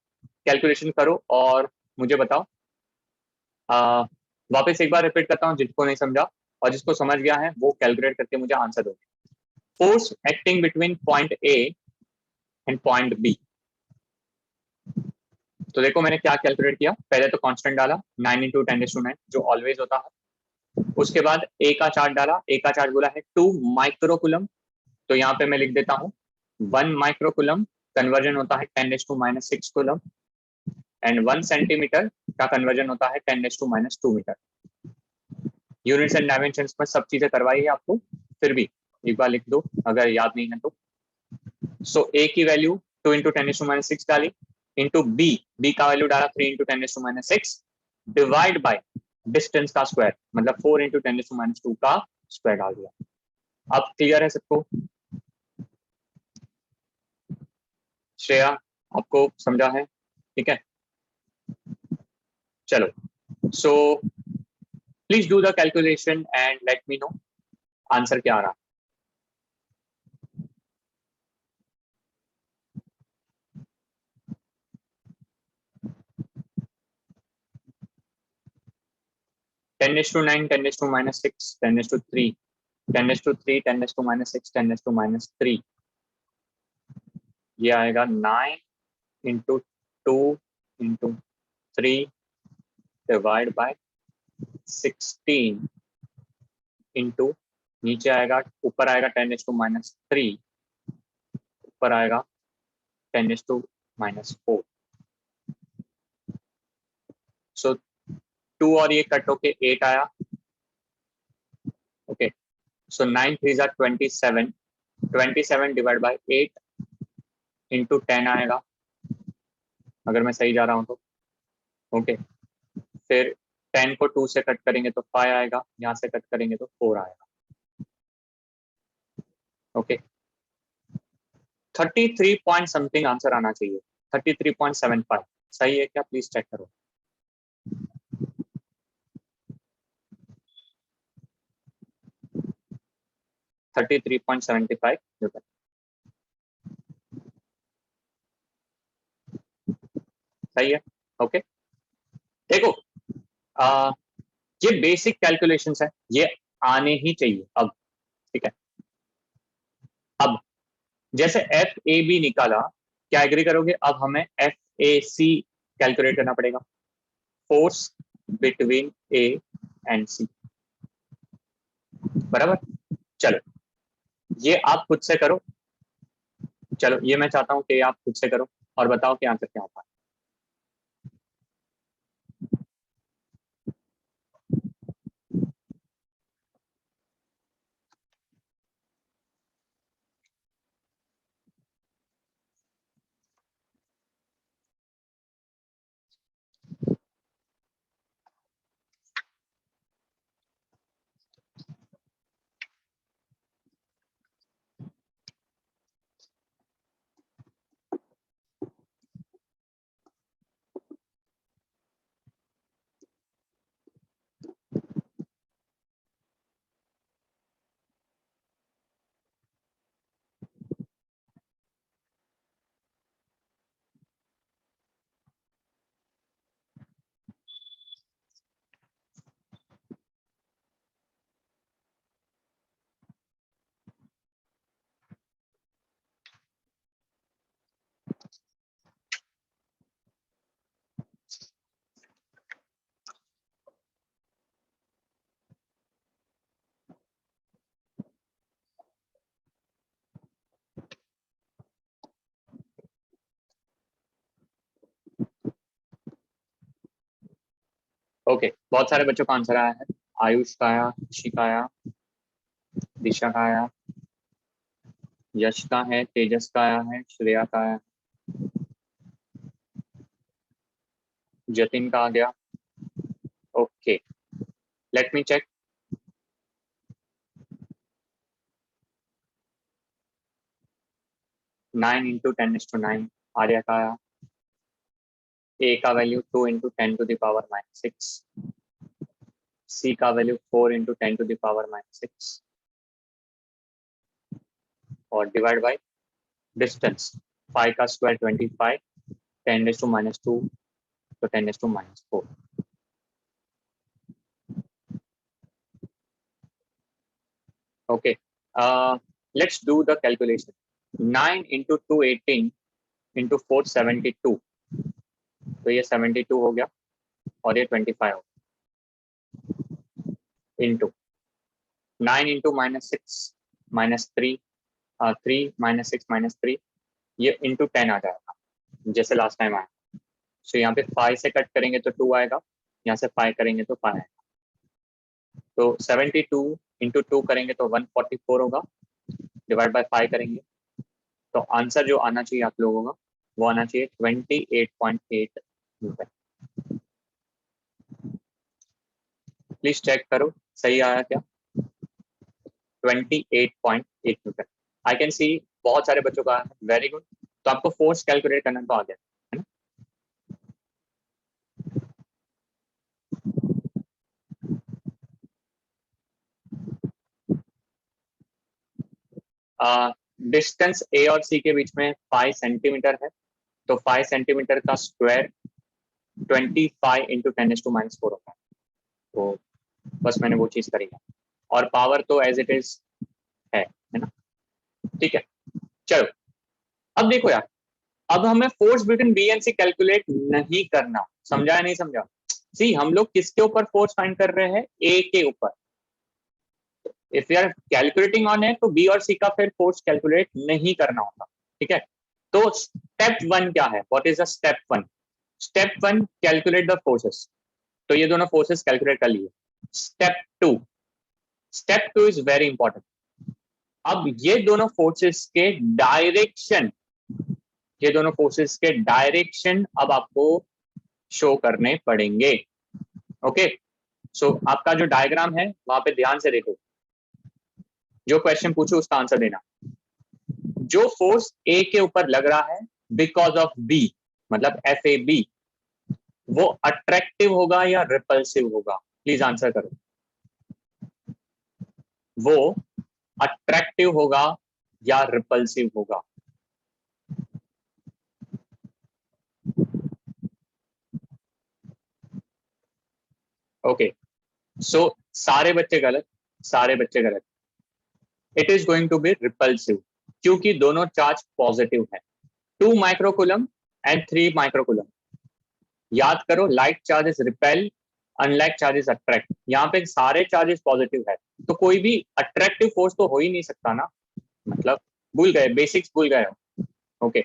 A: कैलकुलेशन करो और मुझे बताओ। वापस एक बार रिपीट करता हूँ जिसको नहीं समझा, और जिसको समझ गया है वो कैलकुलेट करके मुझे आंसर दो। Force acting between point A and point B. तो देखो मैंने क्या कैलकुलेट किया, पहले तो कांस्टेंट डाला 9 × 10⁹ जो ऑलवेज होता है। उसके बाद ए का चार्ज डाला, ए का चार्ज बोला है 2 माइक्रोकुलम, तो यहाँ पे मैं लिख देता हूँ 1 माइक्रोकुलम कन्वर्जन होता है 10⁻6 कुलम, एंड 1 सेंटीमीटर का कन्वर्जन होता है 10⁻² मीटर। यूनिट्स एंड डायमेंशंस में सब चीजें करवाई है आपको, फिर भी एक बार लिख दो अगर याद नहीं है तो। सो ए की वैल्यू 2 × 10⁻6 डाली, इंटू बी, बी का वैल्यू डाला 3 × 10⁻6 डिवाइड बाय डिस्टेंस का स्क्वायर, मतलब 4 × 10⁻² का स्क्वायर डाल दिया। अब क्लियर है सबको? श्रेया आपको समझा है? ठीक है, चलो। So please do the calculation and let me no answer क्या आ रहा। 10⁻9, 10⁻6, 10⁻3, 10⁻3, 10⁻6, 10⁻3, ये आएगा 9 × 2 × 3 डिवाइड बाय 16 इंटू, नीचे आएगा, ऊपर आएगा 10⁻3, ऊपर आएगा 10⁻4। सो 2 और ये कट होके 8 आया। ओके, सो 9 3 ज़ा 27, 27 डिवाइड बाय 8 इंटू 10 आएगा, अगर मैं सही जा रहा हूँ तो। ओके, फिर 10 को 2 से कट करेंगे तो 5 आएगा, यहाँ से कट करेंगे तो 4 आएगा। ओके, 33 पॉइंट समथिंग आंसर आना चाहिए, 33.75 सही है क्या? प्लीज चेक करो। $33.75। सही है, ओके। देखो ये बेसिक कैलकुलेशंस है, ये आने ही चाहिए अब, ठीक है। अब जैसे एफ ए बी निकाला, क्या एग्री करोगे? अब हमें एफ ए सी कैलकुलेट करना पड़ेगा, फोर्स बिटवीन ए एंड सी, बराबर। चलो ये आप खुद से करो, चलो ये मैं चाहता हूँ कि आप खुद से करो और बताओ कि आंसर क्या आता है। ओके, बहुत सारे बच्चों का आंसर आया है। आयुष का आया, खुशी का आया, दिशा का आया, यश का है, तेजस का आया है, श्रेया का आया, जतिन का आ गया। Okay, let me check. 9 into 10⁻9 Arya का आया। ए का वैल्यू 2 इंटू 10⁻⁻6, सी का वैल्यू 4 इंटू 10⁻⁻6 और डिवाइड बाय डिस्टेंस। 5 का स्क्वायर 25, 10⁻², तो 10⁻⁴। Okay, let's do the calculation. 9 into 218 into 472, तो ये 72 हो गया और ये 25 हो गया, इंटू 9 इंटू -6 -3, 3 -6 -3, ये इंटू 10 आ जाएगा जैसे लास्ट टाइम आया। सो यहाँ पे 5 से कट करेंगे तो 2 आएगा, यहाँ से 5 करेंगे तो 5 आएगा। तो 72 इंटू 2 करेंगे तो 144 होगा, डिवाइड बाय 5 करेंगे तो आंसर जो आना चाहिए आप लोगों का वो आना चाहिए 28.8 रुपए। प्लीज चेक करो सही आया क्या। 28.8 रुपए। आई कैन सी बहुत सारे बच्चों का, वेरी गुड। तो आपको फोर्स कैलकुलेट करना तो आ गया है ना। डिस्टेंस ए और सी के बीच में 5 सेंटीमीटर है, तो 5 सेंटीमीटर का स्क्वायर 25 इंटू 10⁻⁴ होता है। तो बस मैंने वो चीज करी है, और पावर तो एज इट इज है ना। ठीक है, चलो अब देखो यार, अब हमें force between B and C calculate नहीं करना। समझा या नहीं समझा? सी, हम लोग किसके ऊपर फोर्स फाइंड कर रहे हैं? ए के ऊपर। If you are calculating on है तो बी और सी का फिर फोर्स कैलकुलेट नहीं करना होता। ठीक है, तो स्टेप 1 क्या है? What is the step 1? Step 1, calculate the forces. तो ये दोनों फोर्सेस कैलकुलेट कर लिए। Step 2, step 2 is very important. अब ये दोनों फोर्सेस के डायरेक्शन, ये दोनों फोर्सेस के डायरेक्शन अब आपको शो करने पड़ेंगे। ओके, सो आपका जो डायग्राम है वहां पे ध्यान से देखो, जो क्वेश्चन पूछो उसका आंसर देना। जो फोर्स ए के ऊपर लग रहा है बिकॉज ऑफ बी, मतलब एफ ए बी, वो अट्रैक्टिव होगा या रिपल्सिव होगा? प्लीज आंसर करो। वो अट्रैक्टिव होगा या रिपल्सिव होगा? ओके, सो सारे बच्चे गलत, सारे बच्चे गलत। It is going to be repulsive, क्योंकि दोनों चार्ज पॉजिटिव है। 2 माइक्रोकुलम एंड 3 माइक्रोकुलम। याद करो, like charges repel, unlike charges attract. यहाँ पे सारे चार्जेस पॉजिटिव है, तो कोई भी अट्रैक्टिव फोर्स तो हो ही नहीं सकता ना। मतलब भूल गए, बेसिक्स भूल गए हो। ओके,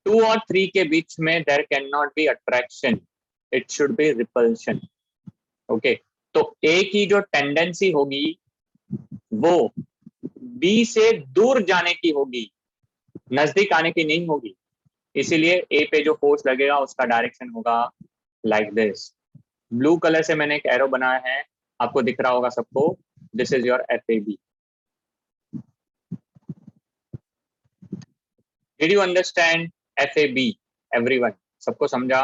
A: 2 और 3 के बीच में there can not be attraction, it should be repulsion. Okay, तो ए की जो टेंडेंसी होगी वो बी से दूर जाने की होगी, नजदीक आने की नहीं होगी। इसीलिए ए पे जो फोर्स लगेगा उसका डायरेक्शन होगा लाइक दिस। ब्लू कलर से मैंने एक एरो बनाया है, आपको दिख रहा होगा सबको। This is your F A B. Did you understand F A B everyone? सबको समझा?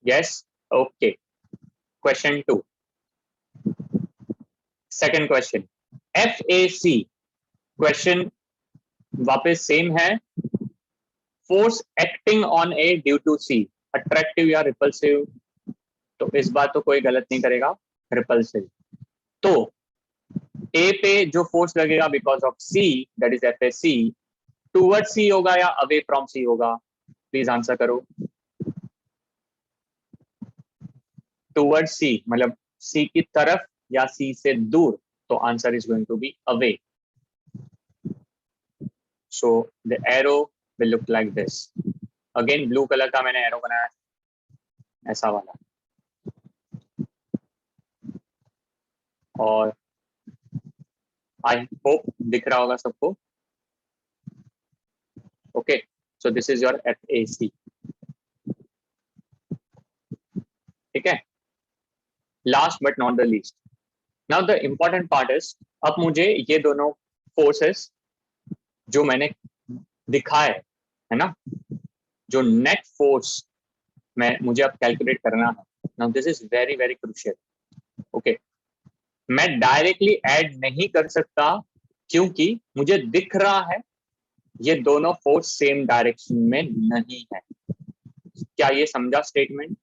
A: Yes, okay. Question 2, second question, F A C. Question वापस सेम है, force acting on A due to C, attractive या रिपल्सिव? तो इस बार तो कोई गलत नहीं करेगा, रिपल्सिव। तो ए पे जो फोर्स लगेगा because of C, that is F A C, toward C होगा या अवे फ्रॉम सी होगा? प्लीज आंसर करो। टूवर्ड सी मतलब सी की तरफ या सी से दूर, तो answer is going to be away. So the arrow will look like this. Again blue colour का मैंने एरो बनाया ऐसा वाला, और आई होप दिख रहा होगा सबको। Okay, so this is your FAC, ठीक है। Last but not the least, now the important part is, अब मुझे ये दोनों फोर्सेस जो मैंने दिखाए है ना, जो नेट फोर्स में मुझे अब कैलकुलेट करना है। Now this is very very crucial. Okay, मैं डायरेक्टली ऐड नहीं कर सकता क्योंकि मुझे दिख रहा है ये दोनों फोर्स सेम डायरेक्शन में नहीं है। क्या ये समझा स्टेटमेंट?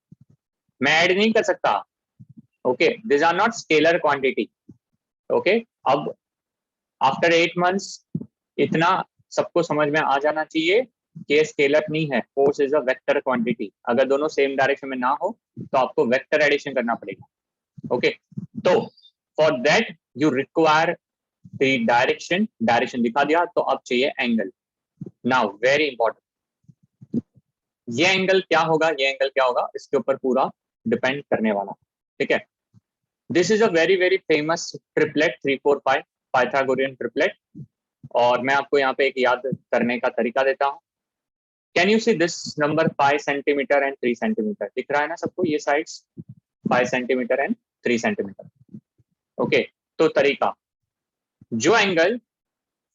A: मैं ऐड नहीं कर सकता। Okay, this are not scalar quantity. Okay, अब आफ्टर 8 months इतना सबको समझ में आ जाना चाहिए कि ये स्केलर नहीं है, force is a vector quantity. अगर दोनों सेम डायरेक्शन में ना हो तो आपको वेक्टर एडिशन करना पड़ेगा। ओके, तो for that you require the direction. Direction दिखा दिया तो अब चाहिए एंगल। नाउ वेरी इंपॉर्टेंट, ये एंगल क्या होगा, ये एंगल क्या होगा, इसके ऊपर पूरा डिपेंड करने वाला, ठीक है। This is a very very famous triplet 3-4-5 Pythagorean triplet, और मैं आपको यहाँ पे एक याद करने का तरीका देता हूँ। Can you see this number 5 centimetre and 3 centimetre, दिख रहा है ना सबको ये sides 5 centimetre and 3 centimetre. Okay, तो तरीका, जो एंगल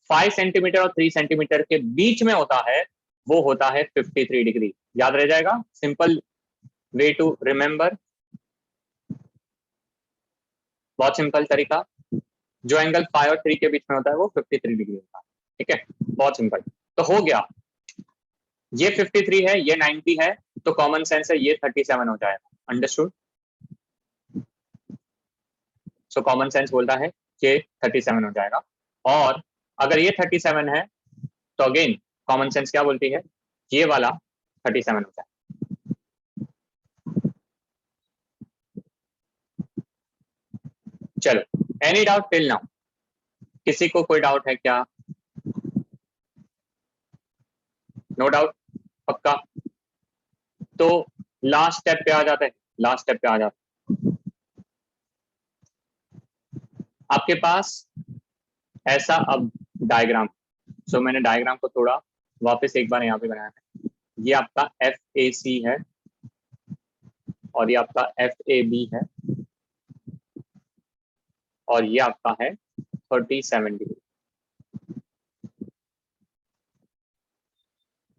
A: 5 सेंटीमीटर और 3 सेंटीमीटर के बीच में होता है वो होता है 53 डिग्री। याद रह जाएगा, सिंपल वे टू रिमेंबर, बहुत सिंपल तरीका। जो एंगल 5 और 3 के बीच में होता है वो 53 डिग्री होता है, ठीक है, बहुत सिंपल। तो हो गया, ये 53 है, ये 90 है, तो कॉमन सेंस है ये 37 हो जाएगा। अंडरस्टूड? सो कॉमन सेंस बोलता है कि 37 हो जाएगा। और अगर ये 37 है तो अगेन कॉमन सेंस क्या बोलती है, ये वाला 37 होता है। चलो, एनी डाउट टिल नाउ? किसी को कोई डाउट है क्या? नो डाउट, पक्का? तो लास्ट स्टेप पे आ जाते हैं, लास्ट स्टेप पे आ जाते हैं। आपके पास ऐसा अब डायग्राम, सो मैंने डायग्राम को थोड़ा वापस एक बार यहाँ पे बनाया है। ये आपका FAC है और ये आपका FAB है और ये आपका है 37 डिग्री,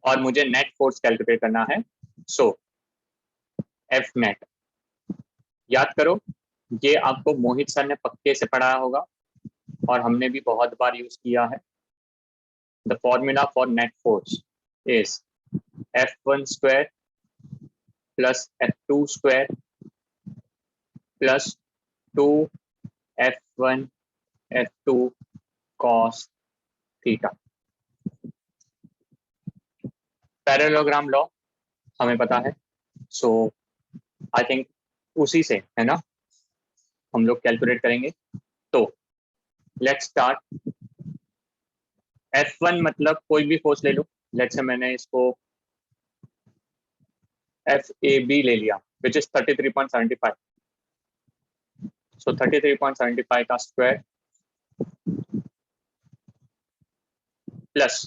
A: और मुझे नेट फोर्स कैलकुलेट करना है। सो F नेट, याद करो, ये आपको मोहित सर ने पक्के से पढ़ाया होगा और हमने भी बहुत बार यूज किया है। The formula for net force is F1 square plus F2 square plus 2F1 F2 cos theta. Parallelogram law हमें पता है, सो आई थिंक उसी से है ना हम लोग कैलकुलेट करेंगे। तो लेट्स स्टार्ट। F1 मतलब कोई भी फोर्स ले लो, लेट्स से मैंने इसको FAB ले लिया विच इज 33.75। सो 33.75 का स्क्वायर प्लस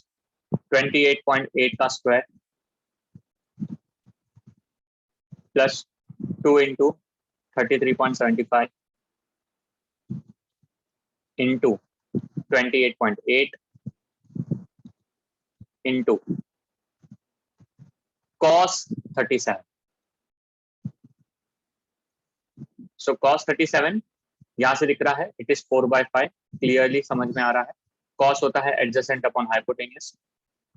A: 28.8 का square plus 2 into 33.75 into 28.8 into cos 37। सो cos 37 यहां से दिख रहा है, इट इज 4/5, क्लियरली समझ में आ रहा है। cos होता है एडजेसेंट अपॉन हाइपोटेन्यूस,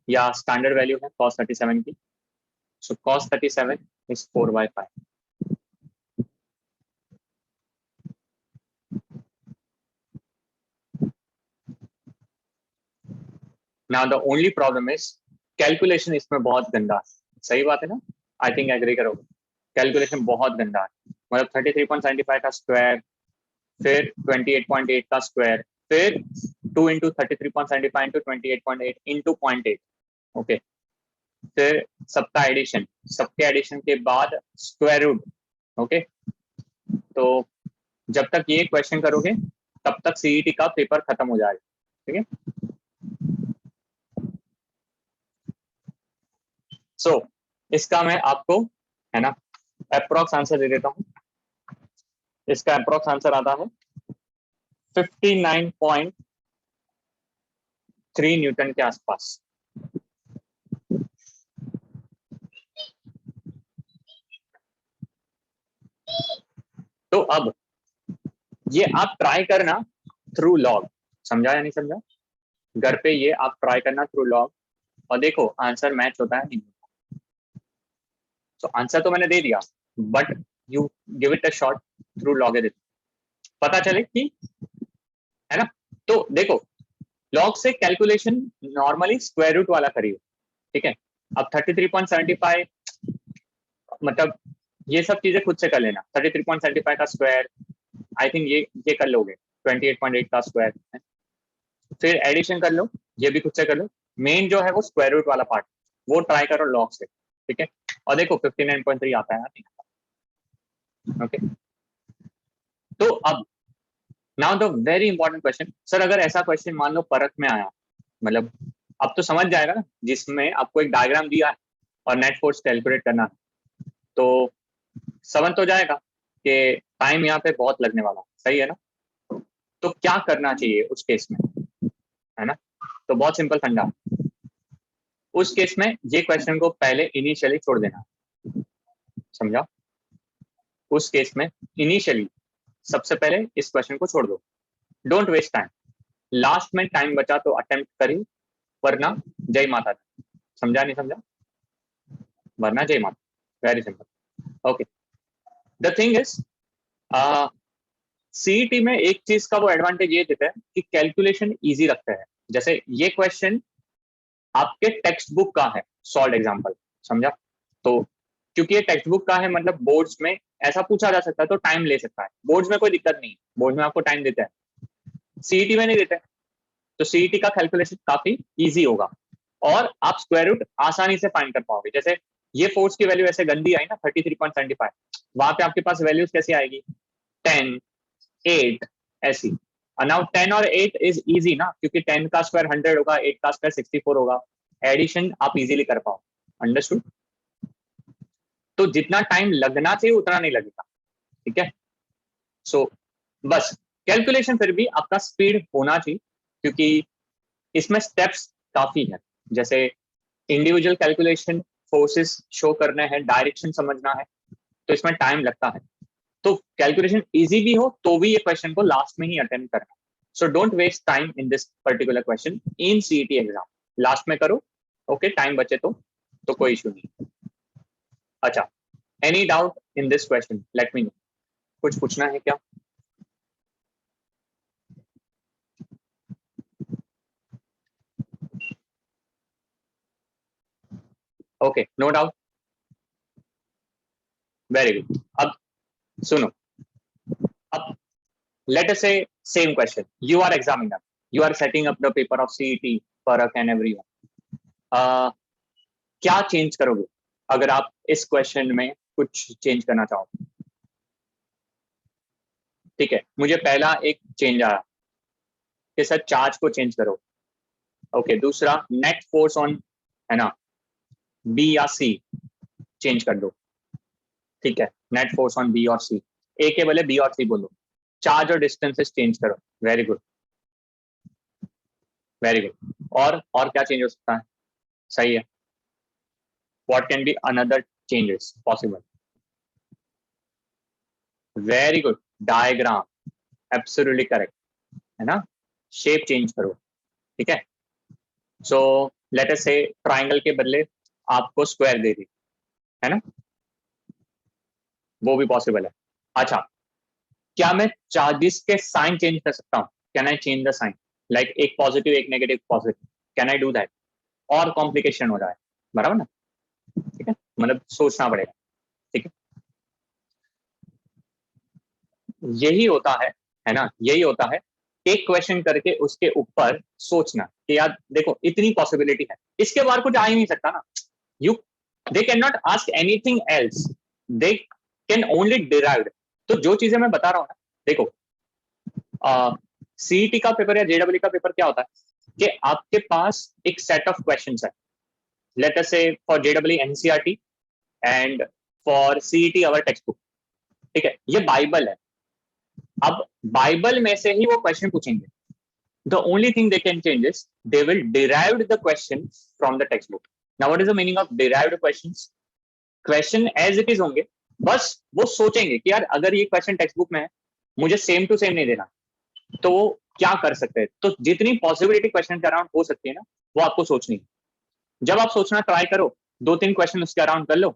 A: या स्टैंडर्ड वैल्यू है cos 37 की। सो cos 37 is 4/5। Now the only problem is calculation इसमें बहुत गंदा है। सही बात है ना? आई थिंक एग्री करोगे, कैलकुलेशन बहुत गंदा है। मतलब 33.75 का स्क्वायर, फिर 28.8 का स्क्वायर, फिर 2 इंटू 33.75 इंटू 28.8 इंटू 0.8। ओके, फिर सबका एडिशन, सबके एडिशन के बाद स्क्वायर रूट। ओके, तो जब तक ये क्वेश्चन करोगे तब तक सीईटी का पेपर खत्म हो जाएगा। ठीक है, सो इसका मैं आपको, है ना, अप्रोक्स आंसर दे देता हूँ। इसका अप्रोक्स आंसर आता है 59.3 न्यूटन के आसपास। तो अब ये आप ट्राई करना थ्रू लॉग, समझा या नहीं समझा? घर पे ये आप ट्राई करना थ्रू लॉग और देखो आंसर मैच होता है नहीं। तो आंसर तो मैंने दे दिया, but you give it a shot through logarithm, पता चले कि, है ना। तो देखो लॉग से कैलकुलेशन नॉर्मली स्क्वायर रूट वाला करिए। ठीक है, अब 33.75 मतलब ये सब चीजें खुद से कर लेना। 33.75 का स्क्वायर, आई थिंक ये कर लोगे। 28.8 का स्क्वायर, फिर एडिशन कर लो, ये भी खुद से कर लो। मेन जो है वो स्क्वायर रूट वाला पार्ट, वो ट्राई करो लॉग से। ठीक है, और देखो 59.3 आता है नहीं आता। ओके, तो अब now the very important question, sir अगर ऐसा क्वेश्चन मान लो परख में आया, मतलब अब तो समझ जाएगा ना, जिसमें आपको एक डायग्राम दिया है और नेट फोर्स कैलकुलेट करना है, तो समझ तो जाएगा कि टाइम यहाँ पे बहुत लगने वाला है, सही है ना। तो क्या करना चाहिए उस केस में, है ना। तो बहुत सिंपल फंडा, उस केस में ये क्वेश्चन को पहले इनिशियली छोड़ देना, समझा। उस केस में इनिशियली सबसे पहले इस क्वेश्चन को छोड़ दो, डोंट वेस्ट टाइम। लास्ट में टाइम बचा तो अटेम्प्ट करी, वरना जय माता दी। समझा नहीं समझा? वरना जय माता, very simple. Okay, the thing is CET में एक चीज का वो एडवांटेज ये देता है कि कैलकुलेशन इजी रखता है। जैसे ये क्वेश्चन आपके टेक्स्ट बुक का है, सॉल्व एग्जांपल, समझा। तो क्योंकि ये टेक्स्ट बुक का है, मतलब बोर्ड्स में ऐसा पूछा जा सकता है, तो टाइम ले सकता है। बोर्ड्स में कोई दिक्कत नहीं, बोर्ड में आपको टाइम देता है, सीईटी में नहीं देता है। तो सीईटी का कैलकुलेशन काफी इजी होगा और आप स्क्वायर रूट आसानी से फाइंड कर पाओगे। जैसे ये फोर्स की वैल्यू ऐसे गंदी आई ना 33.75, वहां पे आपके पास वैल्यूज कैसी आएगी, 10, 8 ऐसी। नाउ 10 और 8 इज इजी ना, क्योंकि 10 का स्क्वायर 100 होगा, 8 का स्क्वायर 64 होगा। एडिशन आप इजीली कर पाओ, अंडरस्टूड। तो जितना टाइम लगना चाहिए उतना नहीं लगेगा। ठीक है, सो बस कैलकुलेशन फिर भी आपका स्पीड होना चाहिए, क्योंकि इसमें स्टेप्स काफी है। जैसे इंडिविजुअल कैलकुलेशन, फोर्सेस शो करने हैं, डायरेक्शन समझना है, तो इसमें टाइम लगता है। तो कैलकुलेशन इजी भी हो तो भी ये क्वेश्चन को लास्ट में ही अटेम्प्ट करना। So don't waste time in this particular question in CET exam, last में करो। ओके, टाइम बचे तो कोई इशू नहीं। अच्छा, any doubt in this question, let me know. कुछ पूछना है क्या? Okay, no doubt, very good. अब सुनो, अब let us say same question, you are examiner, you are setting up the paper of CET, Parak and everyone. क्या चेंज करोगे अगर आप इस क्वेश्चन में कुछ चेंज करना चाहो? ठीक है, मुझे पहला एक चेंज आया कि सर चार्ज को चेंज करो। ओके, दूसरा नेट फोर्स ऑन, है ना, बी या सी चेंज कर दो। ठीक है, नेट फोर्स ऑन बी और सी, ए के बदले बी और सी बोलो। चार्ज और डिस्टेंसेस चेंज करो, वेरी गुड, वेरी गुड। और क्या चेंज हो सकता है? सही है, what can be another changes possible? Very good, diagram, absolutely correct, है ना। शेप चेंज करो, ठीक है। सो लेट अस से ट्राइंगल के बदले आपको स्क्वायर दे दी, है ना, वो भी पॉसिबल है। अच्छा, क्या मैं चार्जेस के साइन चेंज कर सकता हूँ? Can I change the sign, like एक पॉजिटिव एक negative positive, can I do that? और कॉम्प्लिकेशन हो रहा है, बराबर ना। ठीक है, मतलब सोचना पड़ेगा। ठीक है, यही होता है ना, यही होता है। एक क्वेश्चन करके उसके ऊपर सोचना कि यार देखो इतनी पॉसिबिलिटी है, इसके बाहर कुछ आ ही नहीं सकता ना। You they cannot ask anything else, they can only derived. तो जो चीजें मैं बता रहा हूँ ना, देखो सीईटी का पेपर या जेडब्ल्यू का पेपर क्या होता है कि आपके पास एक सेट ऑफ क्वेश्चंस है, let us say for JW NCERT and for CET our textbook, ठीक है, ये बाइबल है। अब बाइबल में से ही वो क्वेश्चन पूछेंगे, the only thing they can change is they will derive the question from the textbook. Now what is the meaning of derived questions? Question as it is होंगे, बस वो सोचेंगे कि यार अगर ये क्वेश्चन टेक्स्ट बुक में है, मुझे सेम टू सेम नहीं देना, तो वो क्या कर सकते हैं। तो जितनी पॉसिबिलिटी क्वेश्चन के अराउंड हो सकती है ना, वो आपको सोचनी है। जब आप सोचना ट्राई करो, 2-3 क्वेश्चन उसके अराउंड कर लो,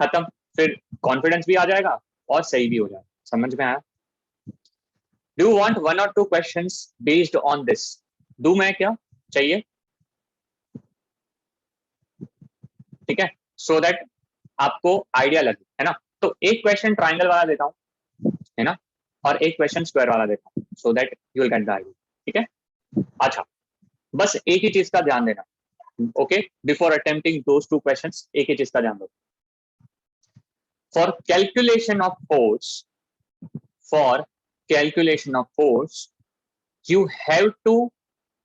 A: खत्म, फिर कॉन्फिडेंस भी आ जाएगा और सही भी हो जाएगा। समझ में आया? Do you want 1 or 2 questions based on this? Do मैं क्या चाहिए, ठीक है, so that आपको आइडिया लगे, है ना। तो एक क्वेश्चन ट्राइंगल वाला देता हूं, है ना, और एक क्वेश्चन स्क्वायर वाला देता हूं, so that you will get the idea, ठीक है। अच्छा, बस एक ही चीज का ध्यान देना, okay, before attempting those 2 questions, एक ही चीज का ध्यान दो। For calculation of force, for calculation of force, you have to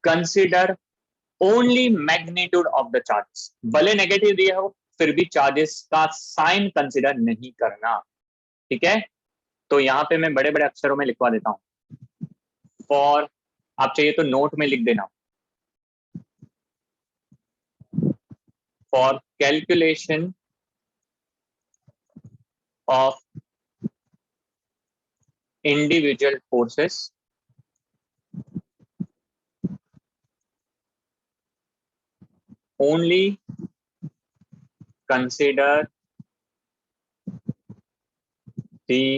A: consider only magnitude of the charges. भले नेगेटिव दिए हो, फिर भी चार्जेस का साइन कंसिडर नहीं करना, ठीक है। तो यहाँ पे मैं बड़े बड़े अक्षरों में लिखवा देता हूं, फॉर, आप चाहिए तो नोट में लिख देना, for calculation of individual forces only consider the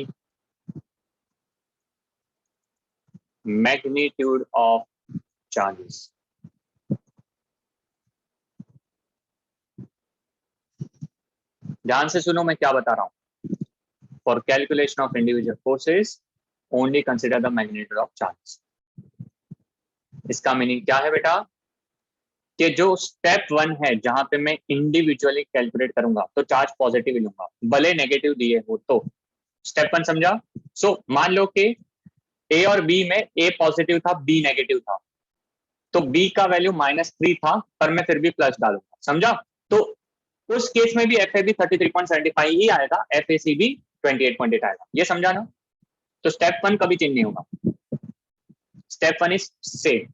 A: magnitude of charges. ध्यान से सुनो मैं क्या बता रहा हूं। For calculation of individual forces only consider the magnitude of charges. इसका मीनिंग क्या है बेटा, कि जो स्टेप 1 है जहां पे मैं इंडिविजुअली कैलकुलेट करूंगा तो चार्ज पॉजिटिव ही लूंगा, भले नेगेटिव दिए हो तो। स्टेप 1 समझा? सो मान लो कि ए और बी में ए पॉजिटिव था, बी नेगेटिव था, तो बी का वैल्यू -3 था, पर मैं फिर भी प्लस डालूंगा, समझा? तो उस केस में भी एफ ए बी 33.75 ही आएगा, एफ ए सी बी 28.8 आएगा। ये समझा ना? तो स्टेप 1 कभी चेंज नहीं होगा, स्टेप 1 इज सेम।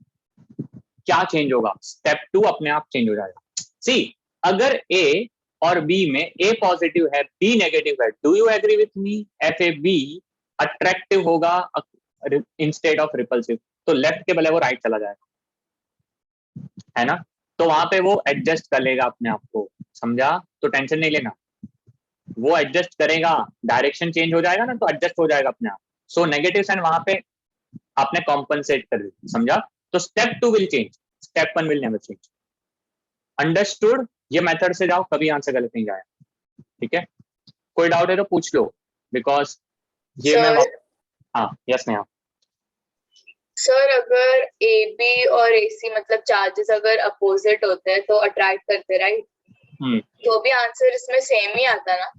A: क्या चेंज होगा? स्टेप 2 अपने आप चेंज हो जाएगा। सी, अगर ए और बी में ए पॉजिटिव है, बी नेगेटिव है, do you agree with me? F A B attractive होगा इंस्टेड ऑफ रिपल्सिव, तो लेफ्ट के बजाय वो राइट चला जाएगा, है ना। तो वहां पे वो एडजस्ट कर लेगा अपने आप को, समझा? तो टेंशन नहीं लेना, वो एडजस्ट करेगा, डायरेक्शन चेंज हो जाएगा ना तो एडजस्ट हो जाएगा अपने आप। सो नेगेटिव साइन वहां पे आपने कॉम्पनसेट कर दिया, समझा? तो step 2 will change, step 1 will never change. Understood? ये मेथड से जाओ, कभी आंसर गलत नहीं जाएगा, ठीक है। कोई डाउट है तो पूछ लो, बिकॉज ये मैं हाँ, यस नेहा।
B: सर अगर ए बी और ए सी मतलब चार्जेस अगर अपोजिट होते हैं तो अट्रैक्ट करते, राइट? तो भी आंसर इसमें सेम ही आता ना?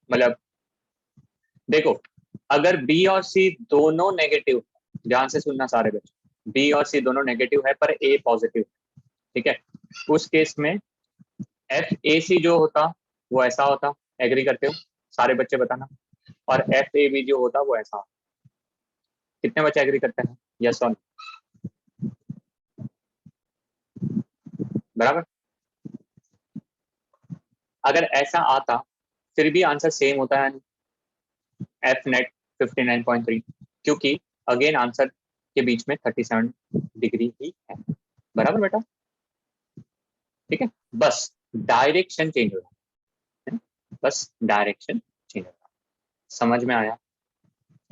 A: मतलब देखो, अगर बी और सी दोनों नेगेटिव, ध्यान से सुनना सारे बच्चे, बी और सी दोनों नेगेटिव है पर ए पॉजिटिव, ठीक है, उस केस में एफ ए सी जो होता वो ऐसा होता, एग्री करते हो सारे बच्चे बताना, और एफ ए बी जो होता वो ऐसा होता। कितने बच्चे एग्री करते हैं? यस और बराबर? अगर ऐसा आता फिर भी आंसर सेम होता है, एफ नेट 59.3, क्योंकि अगेन आंसर के बीच में 37 डिग्री ही है, बराबर बेटा? ठीक है, बस डायरेक्शन चेंज हो रहा है, बस डायरेक्शन चेंज हो रहा है। समझ में आया?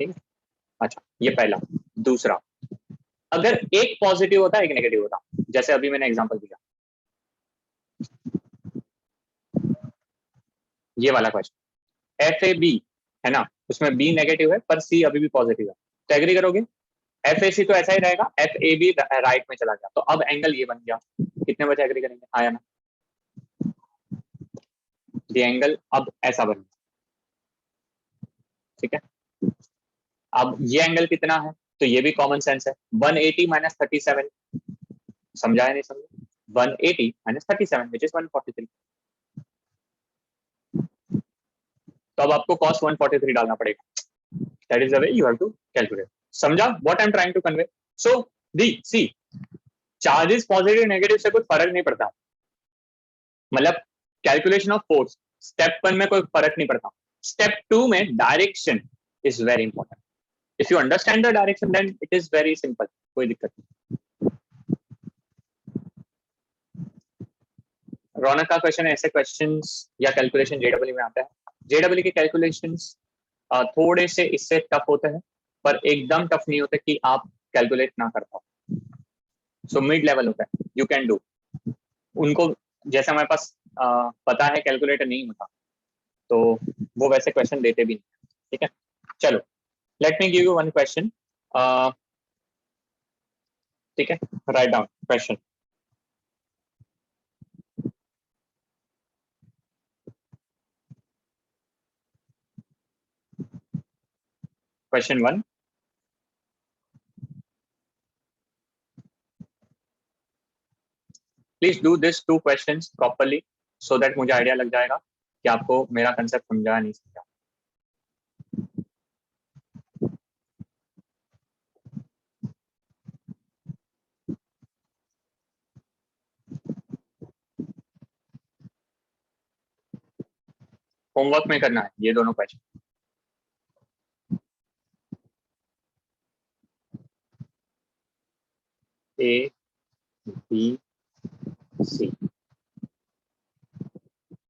A: ठीक है, अच्छा ये पहला। दूसरा, अगर एक पॉजिटिव होता एक नेगेटिव होता, जैसे अभी मैंने एग्जांपल दिया, ये वाला क्वेश्चन एफ ए बी है ना, उसमें बी नेगेटिव है पर सी अभी भी पॉजिटिव है, तो एग्री करोगे? एफ ए सी तो ऐसा ही रहेगा, एफ ए बी राइट में चला गया, तो अब एंगल ये बन गया। कितने बजे एग्री करेंगे? आया ना? द एंगल अब ऐसा बनेगा, ठीक है। अब ये एंगल कितना है, तो ये भी कॉमन सेंस है, 180 माइनस 37, समझा है नहीं समझा, 180 माइनस 37 विच इज 143। तो अब आपको cos 143 डालना पड़ेगा, that is the way you have to calculate. समझा what I am trying to convey? So the C charges positive negative से कुछ फर्क नहीं पड़ता, मतलब कैलकुलेशन ऑफ फोर्स स्टेप 1 में कोई फर्क नहीं पड़ता, स्टेप 2 में direction is very important. If you understand the direction then it is very simple, कोई दिक्कत नहीं। रौनक का क्वेश्चन है, ऐसे क्वेश्चंस या कैलकुलेशन जेडब्ल्यू में आता है? जेडब्ल्यू के कैलकुलेशंस थोड़े से इससे टफ होते हैं, पर एकदम टफ नहीं होते कि आप कैलकुलेट ना कर पाओ, सो मिड लेवल होता है, यू कैन डू। उनको जैसे हमारे पास पता है कैलकुलेटर नहीं होता, तो वो वैसे क्वेश्चन देते भी नहीं, ठीक है। चलो let me give you one question, ठीक है, write down question. Question 1, please do this 2 questions properly so that मुझे आइडिया लग जाएगा कि आपको मेरा कंसेप्ट समझा नहीं समझा। होमवर्क में करना है ये दोनों क्वेश्चन। ए बी सी,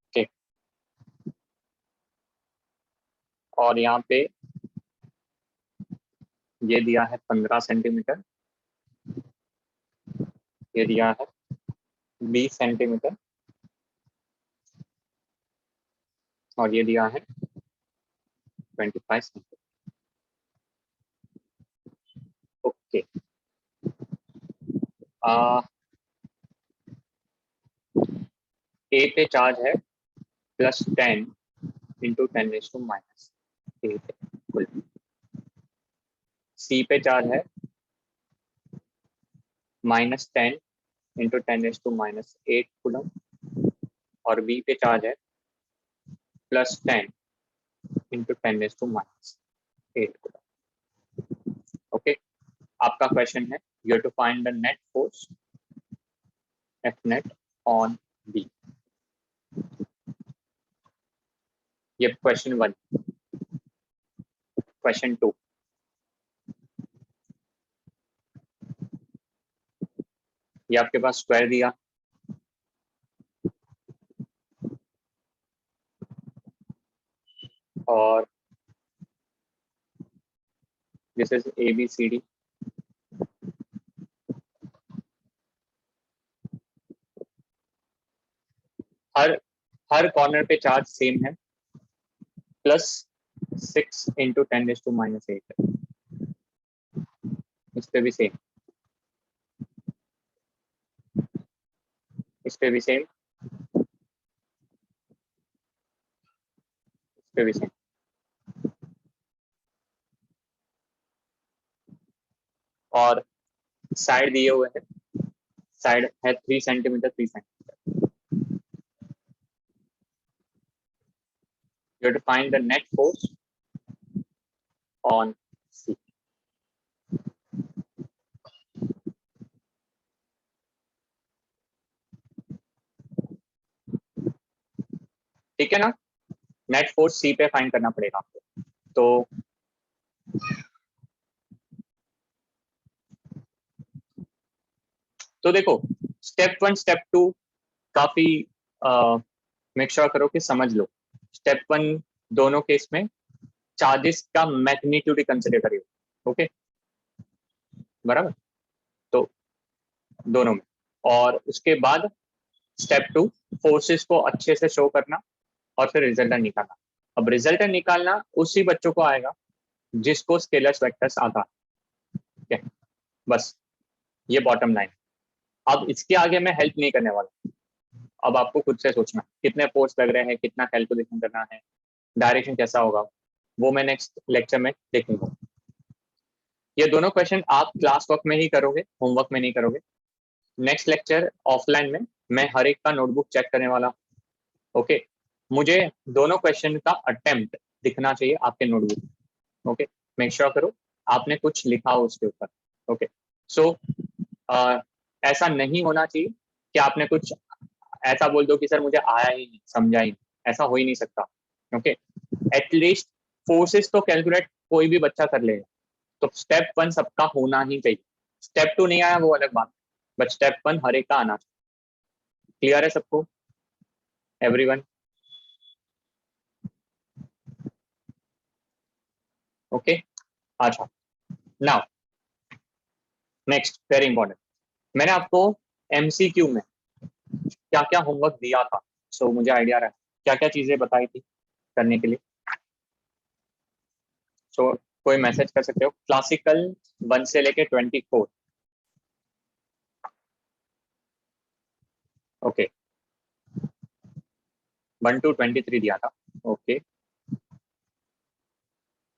A: ओके, और यहाँ पे ये दिया है 15 सेंटीमीटर, ये दिया है 20 सेंटीमीटर, और ये दिया है 25 सेंटीमीटर, ओके। ए पे चार्ज है +10 इंटू 10⁻⁻8 कुल। सी पे चार्ज है -10 इंटू 10⁻8 कूलम, और बी पे चार्ज है +10 इंटू 10⁻8 कूलम, ओके। आपका क्वेश्चन है you have to find the net force F net on B, ये क्वेश्चन 1। क्वेश्चन 2, ये आपके पास स्क्वायर दिया, और दिस इज ABCD, हर कॉर्नर पे चार्ज सेम है, +6 इंटू 10⁻8, इस पे भी सेम, इस पे भी सेम, इस पे भी सेम, और साइड दिए हुए हैं, साइड है 3 centimetre 3 centimetre. You have to find the net force on C. ठीक है ना, नेट फोर्स सी पे फाइंड करना पड़ेगा आपको। तो देखो स्टेप 1 स्टेप 2 काफी मेक श्योर करो कि समझ लो। स्टेप 1 दोनों केस में चार्जेस का मैग्नीट्यूड ही कंसिडर करिए, ओके, बराबर, तो दोनों में। और उसके बाद स्टेप 2 फोर्सेस को अच्छे से शो करना और फिर रिजल्टेंट निकालना। अब रिजल्टेंट निकालना उसी बच्चों को आएगा जिसको स्केलर्स वेक्टर्स आता है, ठीक है, बस ये बॉटम लाइन। अब इसके आगे मैं हेल्प नहीं करने वाला, अब आपको खुद से सोचना कितने पोस्ट लग रहे हैं, कितना कैलकुलेशन करना है, डायरेक्शन कैसा होगा, वो मैं नेक्स्ट लेक्चर में देखूंगा। ये दोनों क्वेश्चन आप क्लास वर्क में ही करोगे, होमवर्क में नहीं करोगे। नेक्स्ट लेक्चर ऑफलाइन में मैं हर एक का नोटबुक चेक करने वाला हूँ। ओके, मुझे दोनों क्वेश्चन का अटेम्प्ट दिखना चाहिए आपके नोटबुक। ओके, मेक श्योर करो आपने कुछ लिखा हो उसके ऊपर। ओके, सो ऐसा नहीं होना चाहिए कि आपने कुछ ऐसा बोल दो कि सर मुझे आया ही नहीं, समझा ही नहीं, ऐसा हो ही नहीं सकता। ओके, एटलीस्ट फोर्सेस तो कैलकुलेट कोई भी बच्चा कर लेगा। तो स्टेप 1 सबका होना ही चाहिए। स्टेप 2 नहीं आया वो अलग बात, बट स्टेप 1 हर एक का आना चाहिए। क्लियर है सबको, एवरीवन? ओके, अच्छा, नाउ नेक्स्ट वेरी इंपॉर्टेंट, मैंने आपको एमसीक्यू में क्या क्या होमवर्क दिया था। सो मुझे आइडिया रहा क्या क्या चीजें बताई थी करने के लिए। सो कोई मैसेज कर सकते हो, क्लासिकल 1 से लेके 24। ओके, 1 to 23 दिया था। ओके,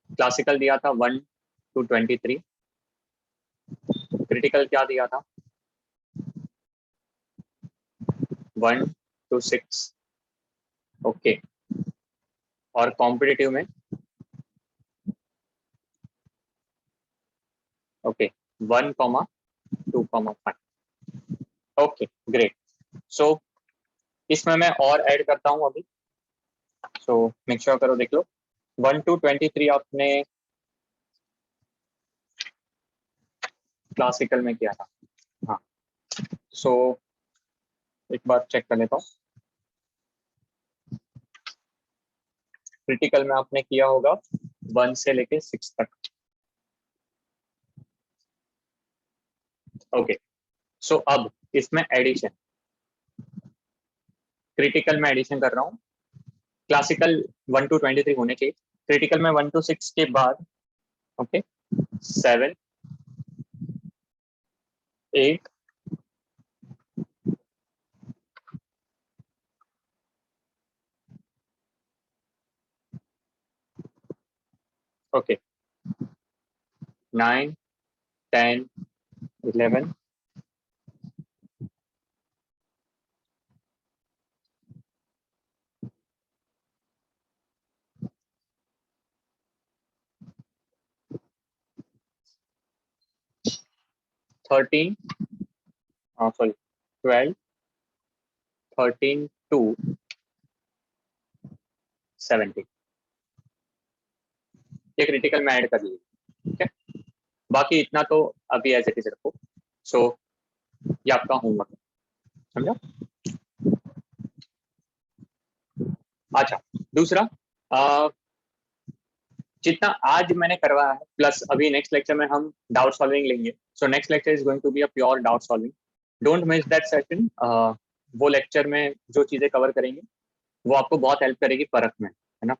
A: क्लासिकल दिया था 1 to 23। क्रिटिकल क्या दिया था? 1 to 6। ओके, और कॉम्पिटिटिव में? ओके, 1, 2, 5। Okay, great. सो इसमें मैं और ऐड करता हूँ अभी। सो मेक श्योर करो, देख लो 1 to 23 आपने क्लासिकल में किया था। हाँ, सो एक बार चेक कर लेता हूँ। क्रिटिकल में आपने किया होगा 1 से लेके 6 तक। ओके, सो अब इसमें एडिशन, क्रिटिकल में एडिशन कर रहा हूँ। क्लासिकल 1 to 23 होने चाहिए, क्रिटिकल में 1 to 6 के बाद ओके 7, 8, ओके 9, 10, 11, 13, सॉरी 12, 13 to 17। ये क्रिटिकल में ऐड कर लीजिए, ठीक है। बाकी इतना तो अभी एज इट इज रखो। सो ये आपका होमवर्क है, समझा? अच्छा, दूसरा जितना आज मैंने करवाया है प्लस अभी नेक्स्ट लेक्चर में हम डाउट सॉल्विंग लेंगे। So next lecture is going to be a pure doubt solving. Don't miss that session. वो लेक्चर में जो चीजें कवर करेंगे वो आपको बहुत हेल्प करेगी परख में, है ना।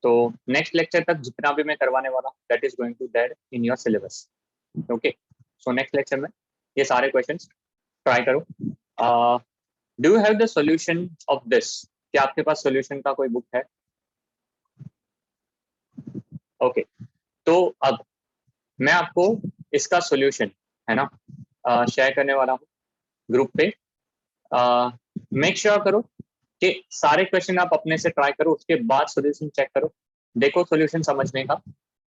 A: तो नेक्स्ट लेक्चर तक जितना भी मैं करवाने वाला हूँ that is going to that in your syllabus. Okay, so next lecture में ये सारे क्वेश्चंस ट्राई करो। Do you have the solution of this? क्या आपके पास सॉल्यूशन का कोई बुक है? ओके, तो अब मैं आपको इसका सॉल्यूशन है ना शेयर करने वाला हूँ ग्रुप पे। मेक श्योर करो कि सारे क्वेश्चन आप अपने से ट्राई करो, उसके बाद सॉल्यूशन चेक करो, देखो सॉल्यूशन समझने का,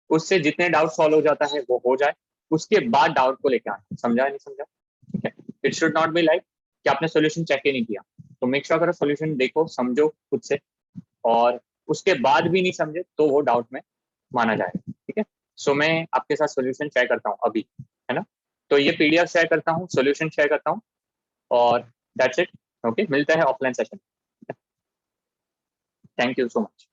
A: उससे जितने डाउट सॉल्व हो जाता है वो हो जाए, उसके बाद डाउट को लेकर आए, समझा नहीं समझा? ठीक है, it should not be like कि आपने सॉल्यूशन चेक ही नहीं किया। तो मेक श्योर करो सॉल्यूशन देखो, समझो खुद से, और उसके बाद भी नहीं समझे तो वो डाउट में माना जाएगा। ठीक है, सो मैं आपके साथ सॉल्यूशन शेयर करता हूँ अभी, है ना। तो ये पीडीएफ शेयर करता हूँ, सॉल्यूशन शेयर करता हूँ, और दैट्स इट। ओके, मिलता है offline session. Thank you so much.